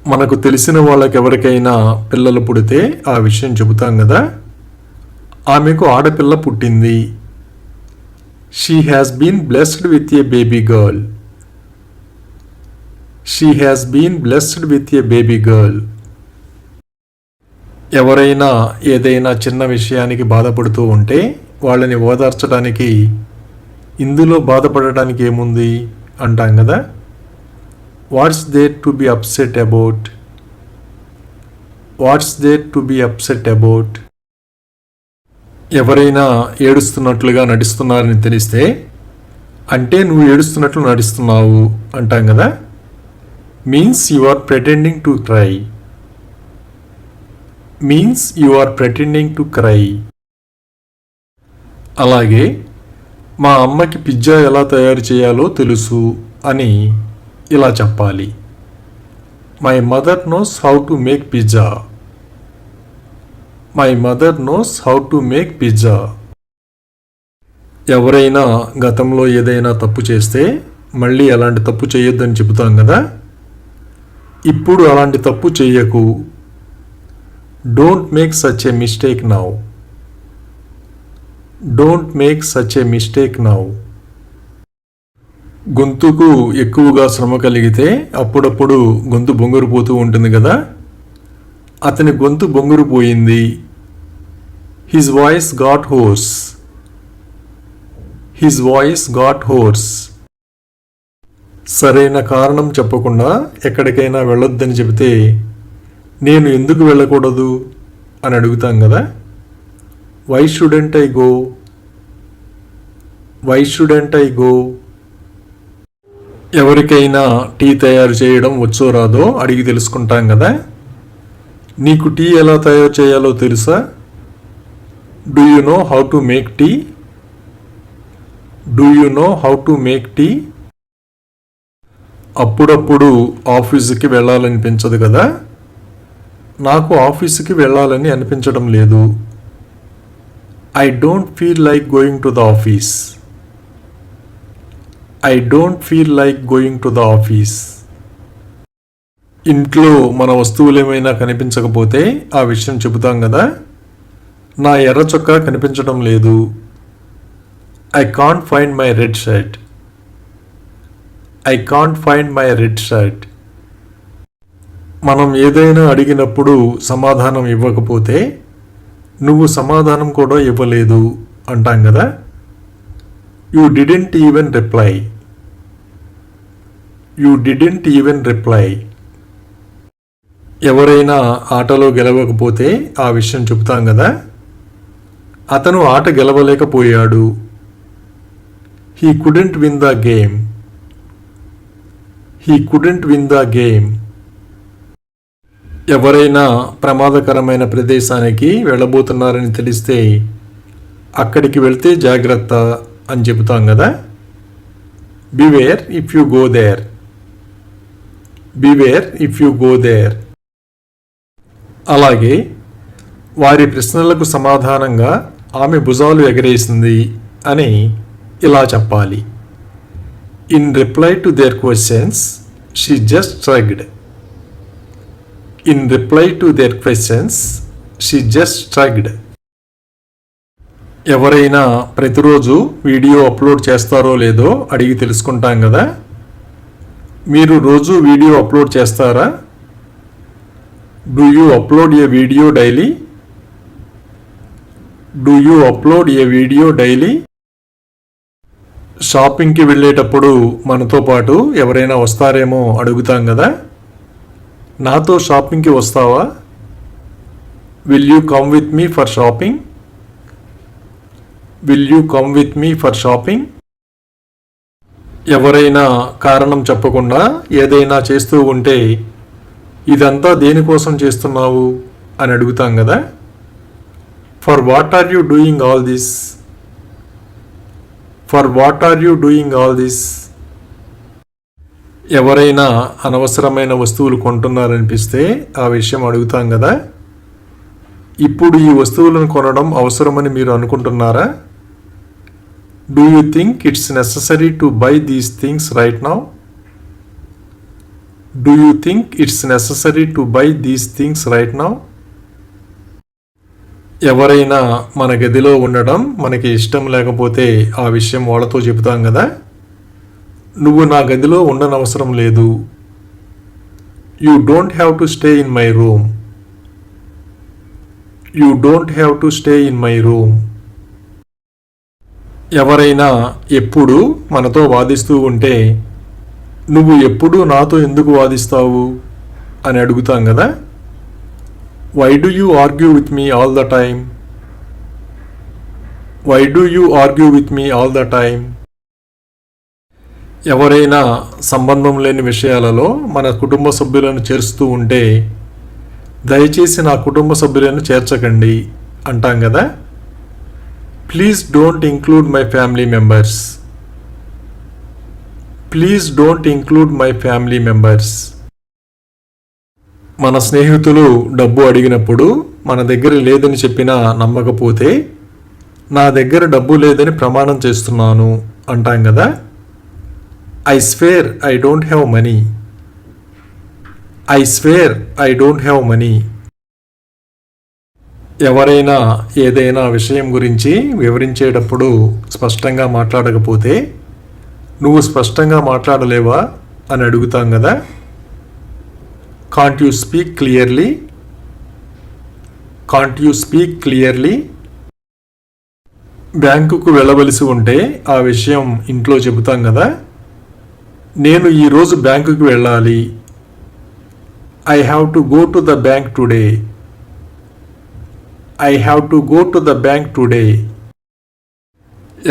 Speaker 1: మనకు తెలిసిన వాళ్ళకి ఎవరికైనా పిల్లలు పుడితే ఆ విషయం చెబుతాం కదా. ఆమెకు ఆడపిల్ల పుట్టింది. She has been blessed with a baby girl. She has been blessed with a baby girl. ఎవరైనా ఏదైనా చిన్న విషయానికి బాధపడుతూ ఉంటే వాళ్ళని ఓదార్చడానికి ఇందులో బాధపడటానికి ఏముంది అంటాం కదా. What's there to be upset about. What's there to be upset about. ఎవరైనా ఏడుస్తున్నట్లుగా నటిస్తున్నారని తెలిస్తే అంటే నువ్వు ఏడుస్తున్నట్లు నటిస్తున్నావు అంటాం కదా. Means you are pretending to cry. Means you are pretending to cry. అలాగే మా అమ్మకి పిజ్జా ఎలా తయారు చేయాలో తెలుసు అని ఇలా చెప్పాలి. My mother knows how to make pizza. My mother knows how to make pizza. ఎవరైనా గతంలో ఏదైనా తప్పు చేస్తే మళ్ళీ అలాంటి తప్పు చేయొద్దని చెబుతాం కదా. ఇప్పుడు అలాంటి తప్పు చెయ్యకు. Don't make such a mistake now. Don't make such a mistake now. గొంతుకు ఎక్కువగా శ్రమ కలిగితే అప్పుడప్పుడు గొంతు బొంగురుపోతూ ఉంటుంది కదా. అతని గొంతు బొంగురుపోయింది. His voice got hoarse. His voice got hoarse. సరైన కారణం చెప్పకుండా ఎక్కడికైనా వెళ్ళొద్దని చెబితే నేను ఎందుకు వెళ్ళకూడదు అని అడుగుతాం కదా. Why shouldn't I go. Why shouldn't I go. ఎవరికైనా టీ తయారు చేయడం వచ్చో రాదో అడిగి తెలుసుకుంటాం కదా. నీకు టీ ఎలా తయారు చేయాలో తెలుసా. Do you know how to make tea. Do you know how to make tea. అప్పుడప్పుడు ఆఫీసుకి వెళ్ళాలనిపించదు కదా. నాకు ఆఫీసుకి వెళ్ళాలని అనిపించడం లేదు. I don't feel like going to the office. I don't feel like going to the office. ఇంట్లో మన వస్తువులు ఏమైనా కనిపించకపోతే ఆ విషయం చెబుతాం కదా. నా ఎర్ర చొక్కా కనిపించడం లేదు. I can't find my red shirt. I can't find my red shirt. మనం ఏదైనా అడిగినప్పుడు సమాధానం ఇవ్వకపోతే నువ్వు సమాధానం కూడా ఇవ్వలేదు అంటాం కదా. You didn't even reply. You didn't even reply. ఎవరైనా ఆటలో గెలవకపోతే ఆ విషయం చెప్తాం కదా. అతను ఆట గెలవలేకపోయాడు. He couldn't win the game. He couldn't win the game. ఎవరైనా ప్రమాదకరమైన ప్రదేశానికి వెళ్ళబోతున్నారని తెలిస్తే అక్కడికి వెళ్తే జాగ్రత్త అని చెబుతాం కదా. Beware if you go there. Beware if you go there. అలాగే వారి ప్రశ్నలకు సమాధానంగా ఆమె భుజాలు ఎగరేసింది అని ఇలా చెప్పాలి. In reply to their questions she just shrugged. In reply to their questions she just shrugged. ఎవరైనా ప్రతిరోజు వీడియో అప్లోడ్ చేస్తారో లేదో అడిగి తెలుసుకుంటాం కదా. మీరు రోజు వీడియో అప్లోడ్ చేస్తారా? Do you upload A video daily? Do you upload A video daily? షాపింగ్కి వెళ్ళేటప్పుడు మనతో పాటు ఎవరైనా వస్తారేమో అడుగుతాం కదా. నాతో షాపింగ్కి వస్తావా? Will you come with me for shopping? Will you come with me for shopping? ఎవరైనా కారణం చెప్పకుండా ఏదైనా చేస్తూ ఉంటే ఇదంతా దేనికోసం చేస్తున్నావు అని అడుగుతాం కదా. For what are you doing all this? For what are you doing all this? ఎవరైనా అనవసరమైన వస్తువులు కొంటున్నారనిపిస్తే ఆ విషయం అడుగుతాం కదా. ఇప్పుడు ఈ వస్తువులను కొనడం అవసరమని మీరు అనుకుంటున్నారా? Do you think it's necessary to buy these things right now? Do you think it's necessary to buy these things right now? ఎవరైనా మన గదిలో ఉండడం మనకి ఇష్టం లేకపోతే ఆ విషయం వాళ్ళతో చెబుతాం కదా. నువ్వు నా గదిలో ఉండనవసరం లేదు. You don't have to stay in my room. You don't have to stay in my room. ఎవరైనా ఎప్పుడు మనతో వాదిస్తూ ఉంటే నువ్వు ఎప్పుడు నాతో ఎందుకు వాదిస్తావు అని అడుగుతాం కదా. Why do you argue with me all the time? Why do you argue with me all the time? ఎవరైనా సంబంధం లేని విషయాలలో మన కుటుంబ సభ్యులను చేరుస్తూ ఉంటే దయచేసి నా కుటుంబ సభ్యులను చేర్చకండి అంటాం కదా. Please don't include my family members. Please don't include my family members. మన స్నేహితులు డబ్బు అడిగినప్పుడు మన దగ్గర లేదని చెప్పినా నమ్మకపోతే నా దగ్గర డబ్బు లేదని ప్రమాణం చేస్తున్నాను అంటాం కదా. I swear I don't have money. I swear I don't have money. ఎవరైనా ఏదైనా విషయం గురించి వివరించేటప్పుడు స్పష్టంగా మాట్లాడకపోతే నువ్వు స్పష్టంగా మాట్లాడలేవా అని అడుగుతాం కదా. Can't you speak clearly? Can't you speak clearly? బ్యాంకుకు వెళ్ళవలసి ఉంటే ఆ విషయం ఇంట్లో చెబుతాం కదా. నేను ఈరోజు బ్యాంకుకి వెళ్ళాలి. I have to go to the bank today. I have to go to the bank today.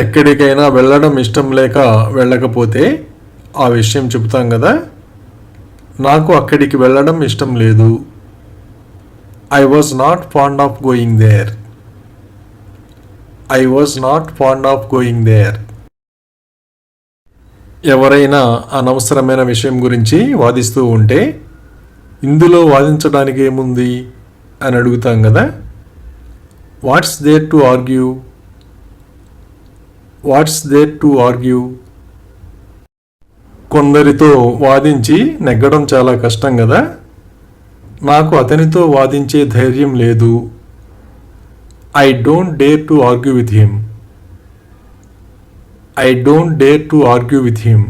Speaker 1: ఎక్కడికైనా వెళ్ళడం ఇష్టం లేక వెళ్ళకపోతే ఆ విషయం చెబుతాం కదా. నాకు అక్కడికి వెళ్ళడం ఇష్టం లేదు. I was not fond of going there. I was not fond of going there. ఎవరైనా అనవసరమైన విషయం గురించి వాదిస్తూ ఉంటే ఇందులో వాదించడానికి ఏముంది అని అడుగుతాం కదా. What's there to argue, what's there to argue. కొందరితో వాదించి నెగ్గడం చాలా కష్టం కదా. నాకు అతనితో వాదించే ధైర్యం లేదు. I don't dare to argue with him. I don't dare to argue with him.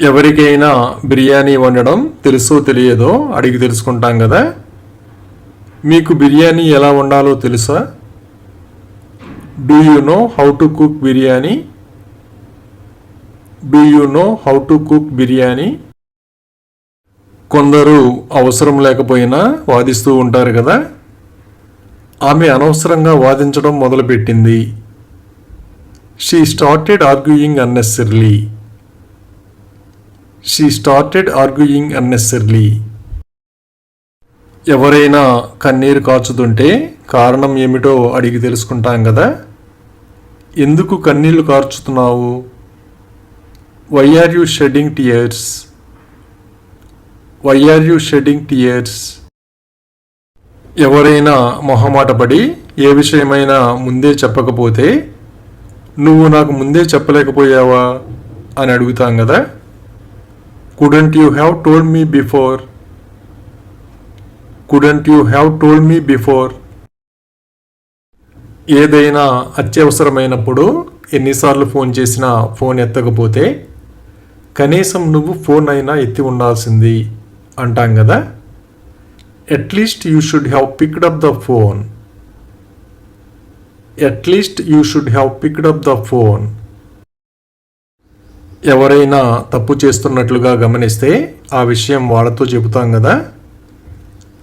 Speaker 1: ఎవరికైనా బిర్యానీ వండడం తెలుసో తెలియదో అడిగి తెలుసుకుంటాం కదా. మీకు బిర్యానీ ఎలా వండాలో తెలుసా? Do you know how to cook biryani? Do you know how to cook biryani? కొందరు అవసరం లేకపోయినా వాదిస్తూ ఉంటారు కదా. ఆమె అనవసరంగా వాదించడం మొదలుపెట్టింది. She started arguing unnecessarily. She started arguing unnecessarily. ఎవరైనా కన్నీరు కార్చుతుంటే కారణం ఏమిటో అడిగి తెలుసుకుంటాం కదా. ఎందుకు కన్నీళ్లు కార్చుతున్నావు? Why are you shedding tears? Why are you shedding tears? ఎవరైనా మొహమాటపడి ఏ విషయమైనా ముందే చెప్పకపోతే నువ్వు నాకు ముందే చెప్పలేకపోయావా అని అడుగుతాం కదా. Couldn't you have told me before? Couldn't you have told me before? ఏదైనా అత్యవసరమైనప్పుడు ఎన్నిసార్లు ఫోన్ చేసినా ఫోన్ ఎత్తకపోతే కనీసం నువ్వు ఫోన్ అయినా ఎత్తి ఉండాల్సింది అంటాం కదా. At least you should have picked up the phone. At least you should have picked up the phone. ఎవరైనా తప్పు చేస్తున్నట్లుగా గమనిస్తే ఆ విషయం వాళ్ళతో చెబుతాం కదా.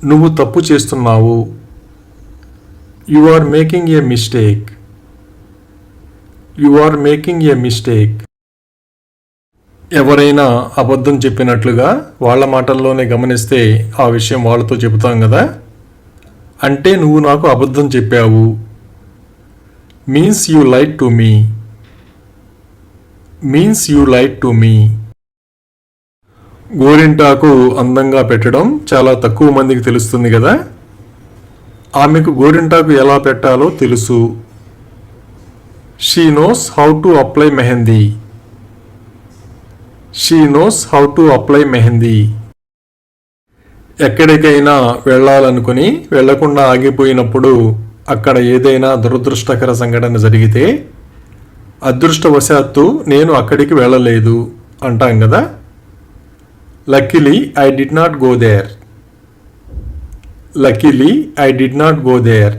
Speaker 1: నువ్వు తప్పు చేస్తున్నావు. You are making a mistake. You are making a mistake. ఎవరైనా అబద్ధం చెప్పినట్లుగా వాళ్ళ మాటల్లోనే గమనిస్తే ఆ విషయం వాళ్ళతో చెబుతాం కదా. అంటే నువ్వు నాకు అబద్ధం చెప్పావు. Means you lied to me. Means you lied to me. గోరింటాకు అందంగా పెట్టడం చాలా తక్కువ మందికి తెలుస్తుంది కదా. ఆమెకు గోరింటాకు ఎలా పెట్టాలో తెలుసు. She knows how to apply mehndi. She knows how to apply mehndi. ఎక్కడికైనా వెళ్ళాలనుకుని వెళ్లకుండా ఆగిపోయినప్పుడు అక్కడ ఏదైనా దురదృష్టకర సంఘటన జరిగితే అదృష్టవశాత్తు నేను అక్కడికి వెళ్ళలేదు అంటాం కదా. Luckily I did not go there. Luckily I did not go there.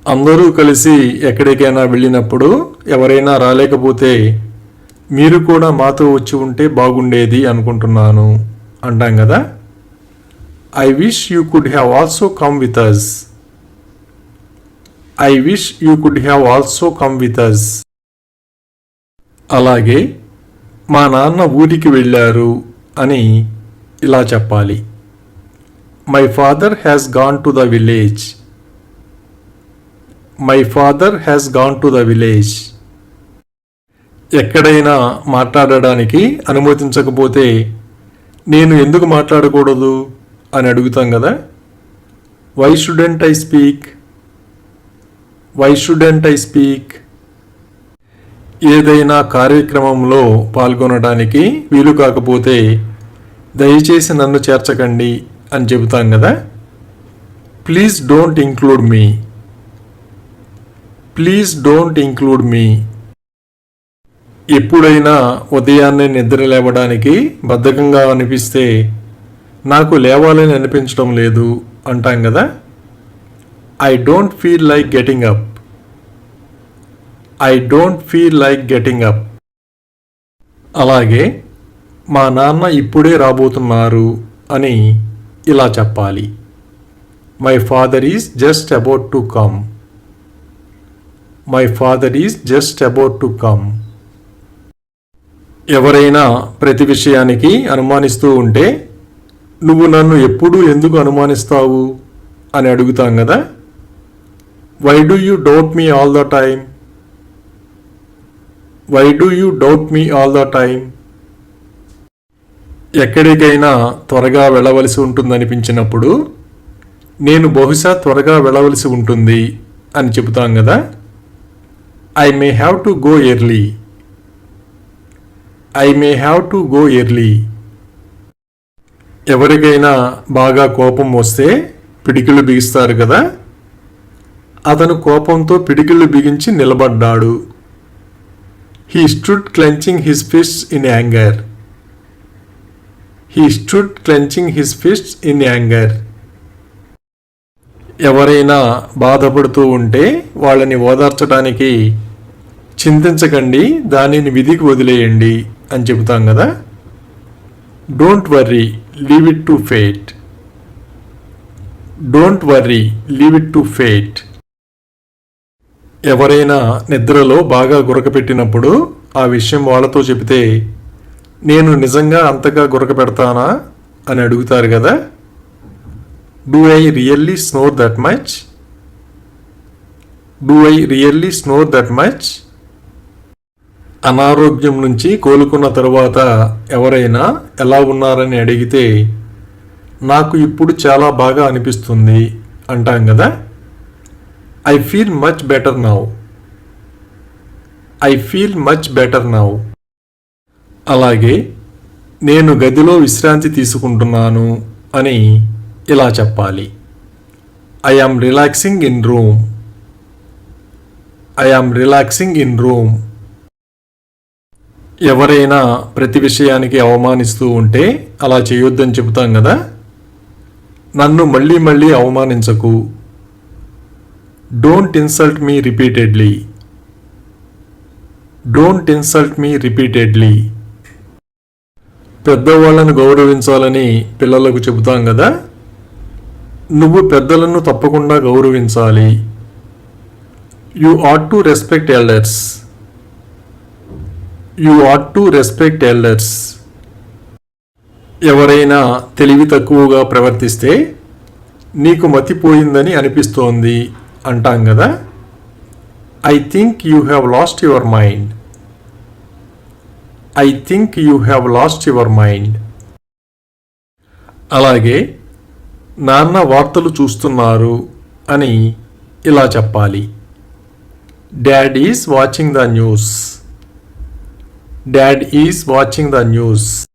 Speaker 1: అందరూ కలిసి ఎక్కడికైనా వెళ్ళినప్పుడు ఎవరైనా రాలేకపోతే మీరు కూడా మాతో వచ్చి ఉంటే బాగుండేది అనుకుంటున్నాను అంటాం కదా. I wish you could have also come with us. I wish you could have also come with us. అలాగే మా నాన్న ఊరికి వెళ్ళారు అని ఇలా చెప్పాలి. My father has gone to the village. My father has gone to the village. ఎక్కడైనా మాట్లాడడానికి అనుమతించకపోతే నేను ఎందుకు మాట్లాడకూడదు అని అడుగుతాం కదా. Why shouldn't I speak? Why shouldn't I speak? ఏదైనా కార్యక్రమంలో పాల్గొనడానికి వీలు కాకపోతే దయచేసి నన్ను చేర్చకండి అని చెబుతాం కదా. Please don't include me. Please don't include me. ఎప్పుడైనా ఉదయాన్నే నిద్ర లేవడానికి బద్ధకంగా అనిపిస్తే నాకు లేవాలని అనిపించడం లేదు అంటాం కదా. I don't feel like getting up. I don't feel like getting up. అలాగే మా నాన్న ఇప్పుడే రాబోతున్నారు అని ఇలా చెప్పాలి. My father is just about to come. My father is just about to come. ఎవరైనా ప్రతి విషయానికి అనుమానిస్తూ ఉంటే నువ్వు నన్ను ఎప్పుడూ ఎందుకు అనుమానిస్తావు అని అడుగుతాం కదా. Why do you doubt me all the time? Why do you doubt me all the time? ఎక్కడికైనా త్వరగా వెళ్ళవలసి ఉంటుందనిపించినప్పుడు నేను బహుశా త్వరగా వెళ్ళవలసి ఉంటుంది అని చెబుతాం కదా. I may have to go early. I may have to go early. ఎవరికైనా బాగా కోపం వస్తే పిడికిళ్ళు బిగిస్తారు కదా. అతను కోపంతో పిడికిళ్ళు బిగించి నిలబడ్డాడు. He stood clenching his fists in anger. He stood clenching his fists in anger. ఎవరైనా బాధపడుతూ ఉంటే వాళ్ళని ఓదార్చడానికి చింతించకండి, దానిని విధికి వదిలేయండి అని చెబుతాం కదా. Don't worry, leave it to fate. Don't worry, leave it to fate. ఎవరైనా నిద్రలో బాగా గురకపెట్టినప్పుడు ఆ విషయం వాళ్ళతో చెబితే నేను నిజంగా అంతగా గురకపెడతానా అని అడుగుతారు కదా. Do I really snore that much? Do I really snore that much? అనారోగ్యం నుంచి కోలుకున్న తరువాత ఎవరైనా ఎలా ఉన్నారని అడిగితే నాకు ఇప్పుడు చాలా బాగా అనిపిస్తుంది అంటాం కదా. I feel much better now. I feel much better now. అలాగే నేను గదిలో విశ్రాంతి తీసుకుంటున్నాను అని ఇలా చెప్పాలి. I yam relaxing in room. I am relaxing in room. ఎవరైనా ప్రతి విషయానికి అవమానిస్తూ ఉంటే అలా చేయొద్దని చెబుతాం కదా. నన్ను మళ్ళీ మళ్ళీ అవమానించకు. Don't insult me repeatedly. Don't insult me repeatedly. పెద్దవాళ్ళను గౌరవించాలని పిల్లలకు చెబుతాం కదా. నువ్వు పెద్దలను తప్పకుండా గౌరవించాలి. You ought to respect elders. You ought to respect elders. ఎవరైనా తెలివి తక్కువగా ప్రవర్తిస్తే నీకు మతిపోయిందని అనిపిస్తోంది అంటాం కదా. I think you have lost your mind. I think you have lost your mind. అలాగే నాన్న వార్తలు చూస్తున్నారు అని ఇలా చెప్పాలి. Dad is watching the news. Dad is watching the news.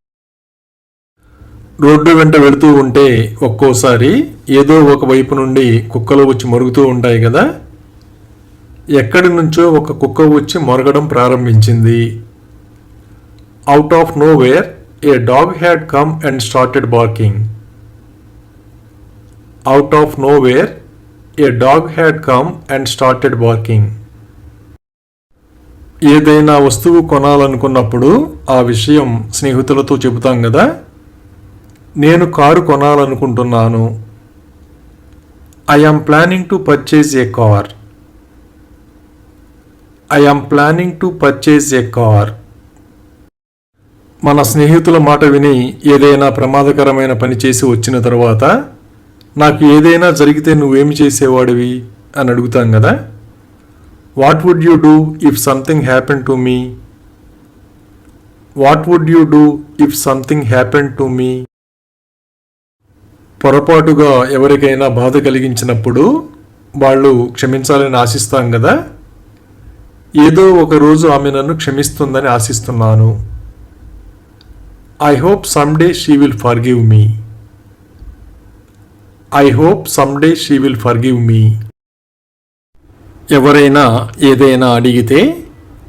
Speaker 1: Road వెంట వెళుతూ ఉంటే ఒక్కోసారి ఏదో ఒక వైపు నుండి కుక్కలు వచ్చి మొరుగుతూ ఉంటాయి కదా. ఎక్కడి నుంచో ఒక కుక్క వచ్చి మొరగడం ప్రారంభించింది. Out of nowhere a dog had come and started barking. Out of nowhere a dog had come and started barking. ఏదైనా వస్తువు కొనాలనుకున్నప్పుడు ఆ విషయం స్నేహితులతో చెబుతాం కదా. నేను కారు కొనాలనుకుంటున్నాను. I am planning to purchase a car. I am planning to purchase a car. మన స్నేహితుల మాట విని ఏదైనా ప్రమాదకరమైన పని చేసి వచ్చిన తర్వాత నాకు ఏదైనా జరిగితే నువ్వేమి చేసేవాడివి అని అడుగుతాం కదా. What would you do if something happen to me? What would you do if something happen to me? పొరపాటుగా ఎవరికైనా బాధ కలిగించినప్పుడు వాళ్ళు క్షమించాలని ఆశిస్తాం కదా. ఏదో ఒక రోజు ఆమె నన్ను క్షమిస్తుందని ఆశిస్తున్నాను. I hope someday she will forgive me. I hope someday she will forgive me. ఎవరైనా ఏదైనా అడిగితే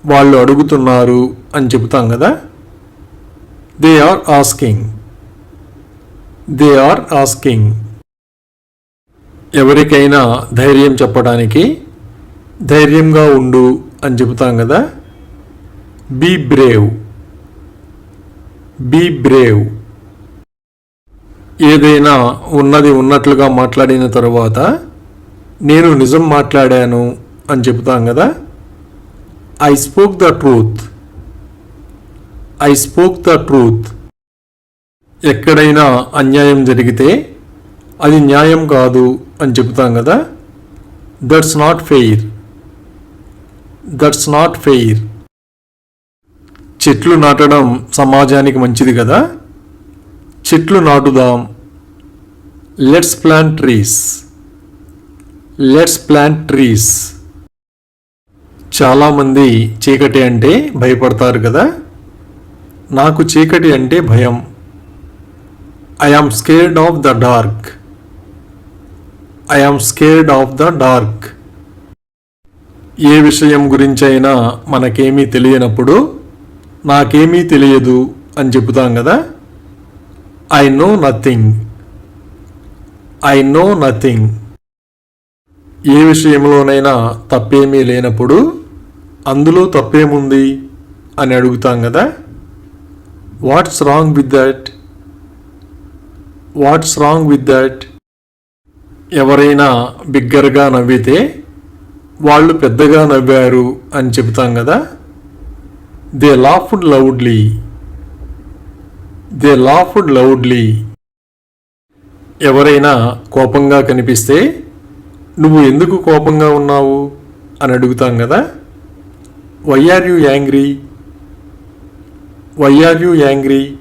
Speaker 1: వాళ్ళు అడుగుతున్నారు అని చెబుతాం కదా. They are asking. They are asking. ఎవరికైనా ధైర్యం చెప్పడానికి ధైర్యంగా ఉండు అని చెబుతాం కదా. Be brave. Be brave. ఏదైనా ఉన్నది ఉన్నట్లుగా మాట్లాడిన తరువాత నేను నిజం మాట్లాడాను అని చెబుతాం కదా. I spoke the truth. I spoke the truth. ఎక్కడైనా అన్యాయం జరిగితే అది న్యాయం కాదు అని చెబుతాం కదా. That's not fair. That's not fair. చెట్లు నాటడం సమాజానికి మంచిది కదా. చెట్లు నాటుదాం. Let's plant trees. Let's plant trees. చాలామంది చీకటి అంటే భయపడతారు కదా. నాకు చీకటి అంటే భయం. I am scared of the dark. I am scared of the dark. ఏ విషయం గురించైనా మనకేమీ తెలియనప్పుడు నాకేమీ తెలియదు అని చెబుతాం కదా. I know nothing. I know nothing. ఏ విషయంలోనైనా తప్పేమీ లేనప్పుడు అందులో తప్పేముంది అని అడుగుతాం కదా. What's wrong with that? What's wrong with that? ఎవరైనా బిగ్గరగా నవ్వితే వాళ్ళు పెద్దగా నవ్వారు అని చెబుతాం కదా. They laughed loudly. They laughed loudly. ఎవరైనా కోపంగా కనిపిస్తే నువ్వు ఎందుకు కోపంగా ఉన్నావు అని అడుగుతాం కదా. Why are you angry? Why are you angry?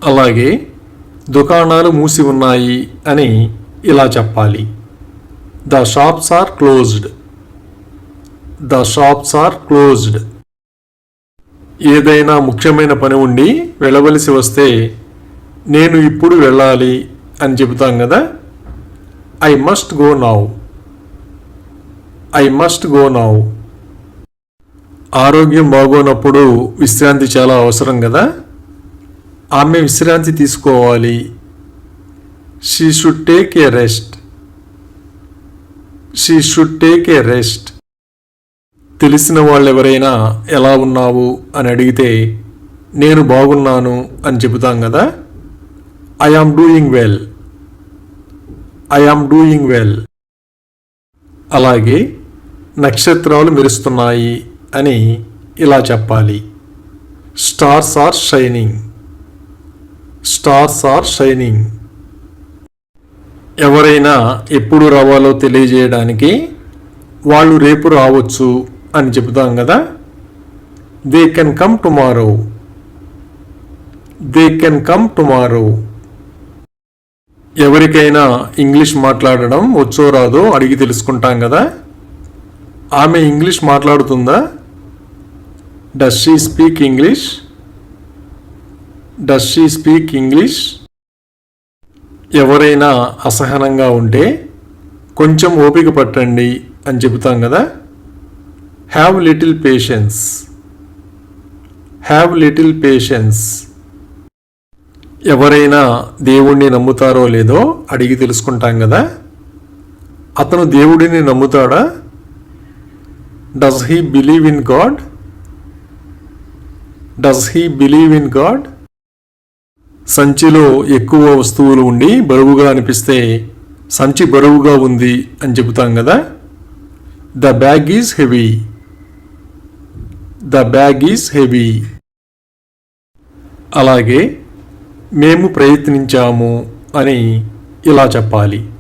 Speaker 1: అలాగే దుకాణాలు మూసి ఉన్నాయి అని ఇలా చెప్పాలి. The shops are closed. The shops are closed. ఏదైనా ముఖ్యమైన పని ఉండి వెళ్ళవలసి వస్తే నేను ఇప్పుడు వెళ్ళాలి అని చెబుతాం కదా. I must go now. I must go now. ఆరోగ్యం బాగోనప్పుడు విశ్రాంతి చాలా అవసరం కదా. ఆమె విశ్రాంతి తీసుకోవాలి. She should take a rest. She should take a rest. తెలిసిన వాళ్ళు ఎవరైనా ఎలా ఉన్నావు అని అడిగితే నేను బాగున్నాను అని చెబుతాం కదా. I am doing well. I am doing well. అలాగే నక్షత్రాలు మెరుస్తున్నాయి అని ఇలా చెప్పాలి. Stars are shining. Stars are shining. ఎవరైనా ఎప్పుడు రావాలో తెలియజేయడానికి వాళ్ళు రేపు రావచ్చు అని చెబుతాం కదా. They can come tomorrow. They can come tomorrow. ఎవరికైనా ఇంగ్లీష్ మాట్లాడడం వచ్చో రాదో అడిగి తెలుసుకుంటాం కదా. ఆమె ఇంగ్లీష్ మాట్లాడుతుందా? Does she speak English? Does she speak English? ఎవరైనా అసహనంగా ఉంటే కొంచెం ఓపిక పట్టండి అని చెబుతాం కదా. Have little patience. Have little patience. ఎవరైనా దేవుణ్ణి నమ్ముతారో లేదో అడిగి తెలుసుకుంటాం కదా. అతను దేవుడిని నమ్ముతాడా? Does he believe in God? Does he believe in God? సంచిలో ఎక్కువ వస్తువులు ఉండి బరువుగా అనిపిస్తే సంచి బరువుగా ఉంది అని చెబుతాం కదా. The bag is heavy. The bag is heavy. అలాగే మేము ప్రయత్నించాము అని ఇలా చెప్పాలి.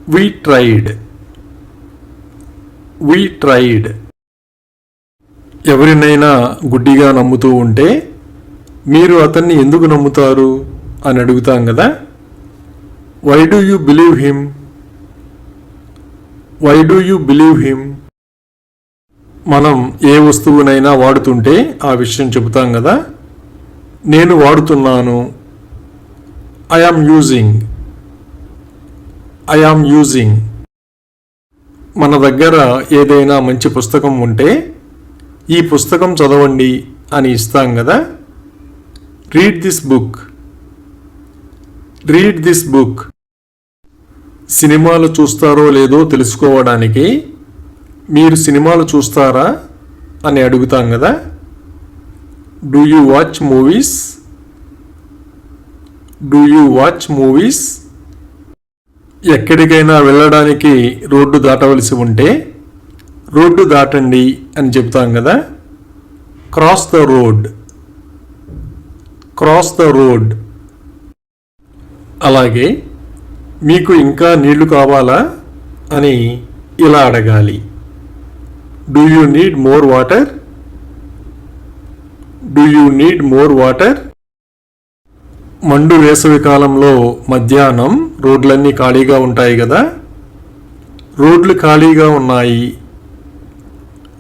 Speaker 1: We tried. We tried. ఎవరినైనా గుడ్డిగా నమ్ముతూ ఉంటే మీరు అతన్ని ఎందుకు నమ్ముతారు అని అడుగుతాం కదా. Why do you believe him? Why do you believe him? మనం ఏ వస్తువునైనా వాడుతుంటే ఆ విషయం చెబుతాం కదా. నేను వాడుతున్నాను. I am using. I am using. మన దగ్గర ఏదైనా మంచి పుస్తకం ఉంటే ఈ పుస్తకం చదవండి అని ఇస్తాం కదా. Read this book. Read this book. సినిమాలు చూస్తారో లేదో తెలుసుకోవడానికి మీరు సినిమాలు చూస్తారా అని అడుగుతాం కదా. Do you watch movies? Do you watch movies? ఎక్కడికైనా వెళ్ళడానికి రోడ్డు దాటవలసి ఉంటే రోడ్డు దాటండి అని చెప్తాం కదా. Cross the road. Cross the road. అలాగే మీకు ఇంకా నీళ్లు కావాలా అని ఇలా అడగాలి. Do you need more water? Do you need more water? మండు వేసవి కాలంలో మధ్యాహ్నం రోడ్లన్నీ ఖాళీగా ఉంటాయి కదా. రోడ్లు ఖాళీగా ఉన్నాయి.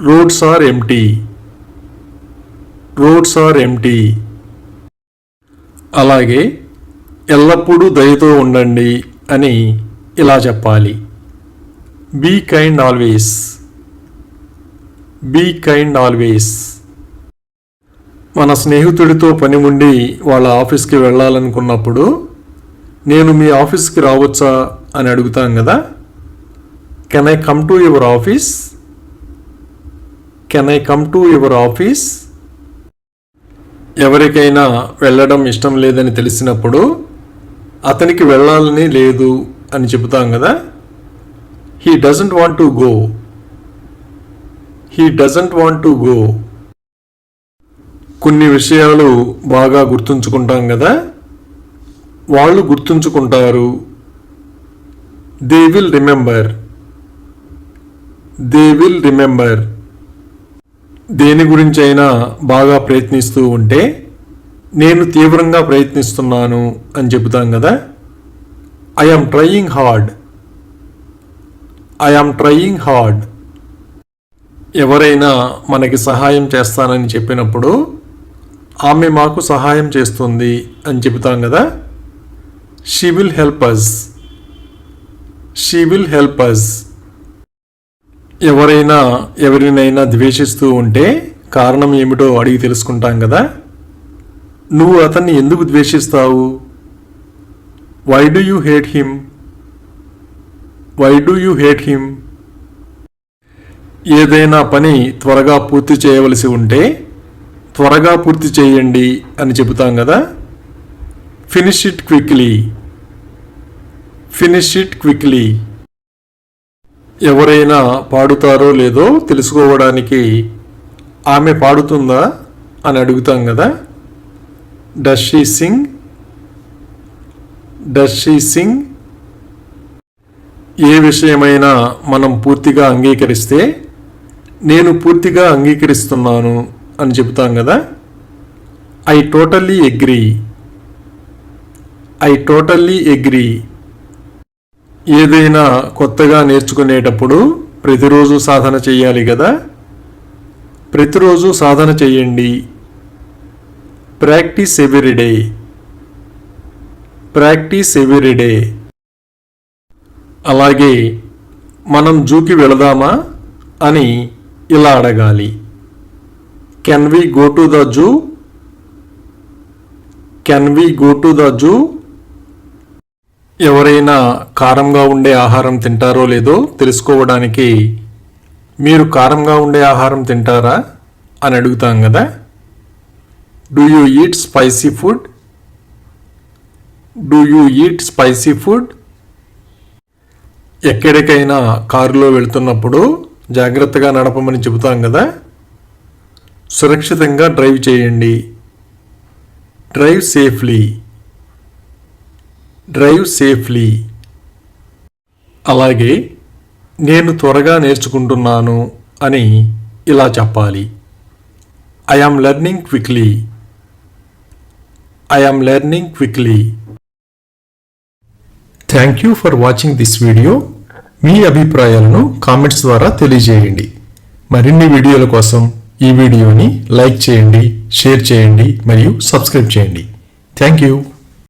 Speaker 1: Roads are empty. Roads are empty. అలాగే ఎల్లప్పుడూ దయతో ఉండండి అని ఇలా చెప్పాలి. Be kind always. Be kind always. మన స్నేహితుడితో పని ఉండి వాళ్ళ ఆఫీస్కి వెళ్ళాలనుకున్నప్పుడు నేను మీ ఆఫీస్కి రావచ్చా అని అడుగుతాం కదా. Can I come to your office? Can I come to your office? ఎవరికైనా వెళ్ళడం ఇష్టం లేదని తెలిసినప్పుడు అతనికి వెళ్ళాలని లేదు అని చెబుతాం కదా. He doesn't want to go. He doesn't want to go. కొన్ని విషయాలు బాగా గుర్తుంచుకుంటాం కదా. వాళ్ళు గుర్తుంచుకుంటారు. They will remember. They will remember. దేని గురించైనా బాగా ప్రయత్నిస్తూ ఉంటే నేను తీవ్రంగా ప్రయత్నిస్తున్నాను అని చెబుతాం కదా. I yam trying hard. I am trying hard. ఎవరైనా మనకి సహాయం చేస్తానని చెప్పినప్పుడు ఆమె మాకు సహాయం చేస్తుంది అని చెబుతాం కదా. She will help us. She will help us. ఎవరైనా ఎవరినైనా ద్వేషిస్తూ ఉంటే కారణం ఏమిటో అడిగి తెలుసుకుంటాం కదా. నువ్వు అతన్ని ఎందుకు ద్వేషిస్తావు? Why do you hate him? Why do you hate him? ఏదైనా పని త్వరగా పూర్తి చేయవలసి ఉంటే త్వరగా పూర్తి చేయండి అని చెబుతాం కదా. Finish it quickly. Finish it quickly. ఎవరైనా పాడుతారో లేదో తెలుసుకోవడానికి ఆమె పాడుతుందా అని అడుగుతాం కదా. Does she sing? Does she sing? ఏ విషయమైనా మనం పూర్తిగా అంగీకరిస్తే నేను పూర్తిగా అంగీకరిస్తున్నాను అని చెబుతాం కదా. I totally agree. I totally agree. ఏదైనా కొత్తగా నేర్చుకునేటప్పుడు ప్రతిరోజు సాధన చేయాలి కదా. ప్రతిరోజు సాధన చేయండి. Practise every day. Practise every day. అలాగే మనం జూకి వెళదామా అని ఇలా అడగాలి. Can we go to the zoo? Can we go to the zoo? ఎవరైనా కారంగా ఉండే ఆహారం తింటారో లేదో తెలుసుకోవడానికి మీరు కారంగా ఉండే ఆహారం తింటారా అని అడుగుతాం కదా. Do you eat spicy food? Do you eat spicy food? ఎక్కడికైనా కారులో వెళ్తున్నప్పుడు జాగ్రత్తగా నడపమని చెబుతాం కదా. సురక్షితంగా డ్రైవ్ చేయండి. Drive safely. Drive safely. అలాగే నేను త్వరగా నేర్చుకుంటున్నాను అని ఇలా చెప్పాలి. I am learning quickly. I am learning quickly. Thank you for watching this video. మీ అభిప్రాయాలను కామెంట్స్ ద్వారా తెలియజేయండి. మరిన్ని వీడియోల కోసం ఈ వీడియోని లైక్ చేయండి, షేర్ చేయండి మరియు సబ్స్క్రైబ్ చేయండి. Thank you.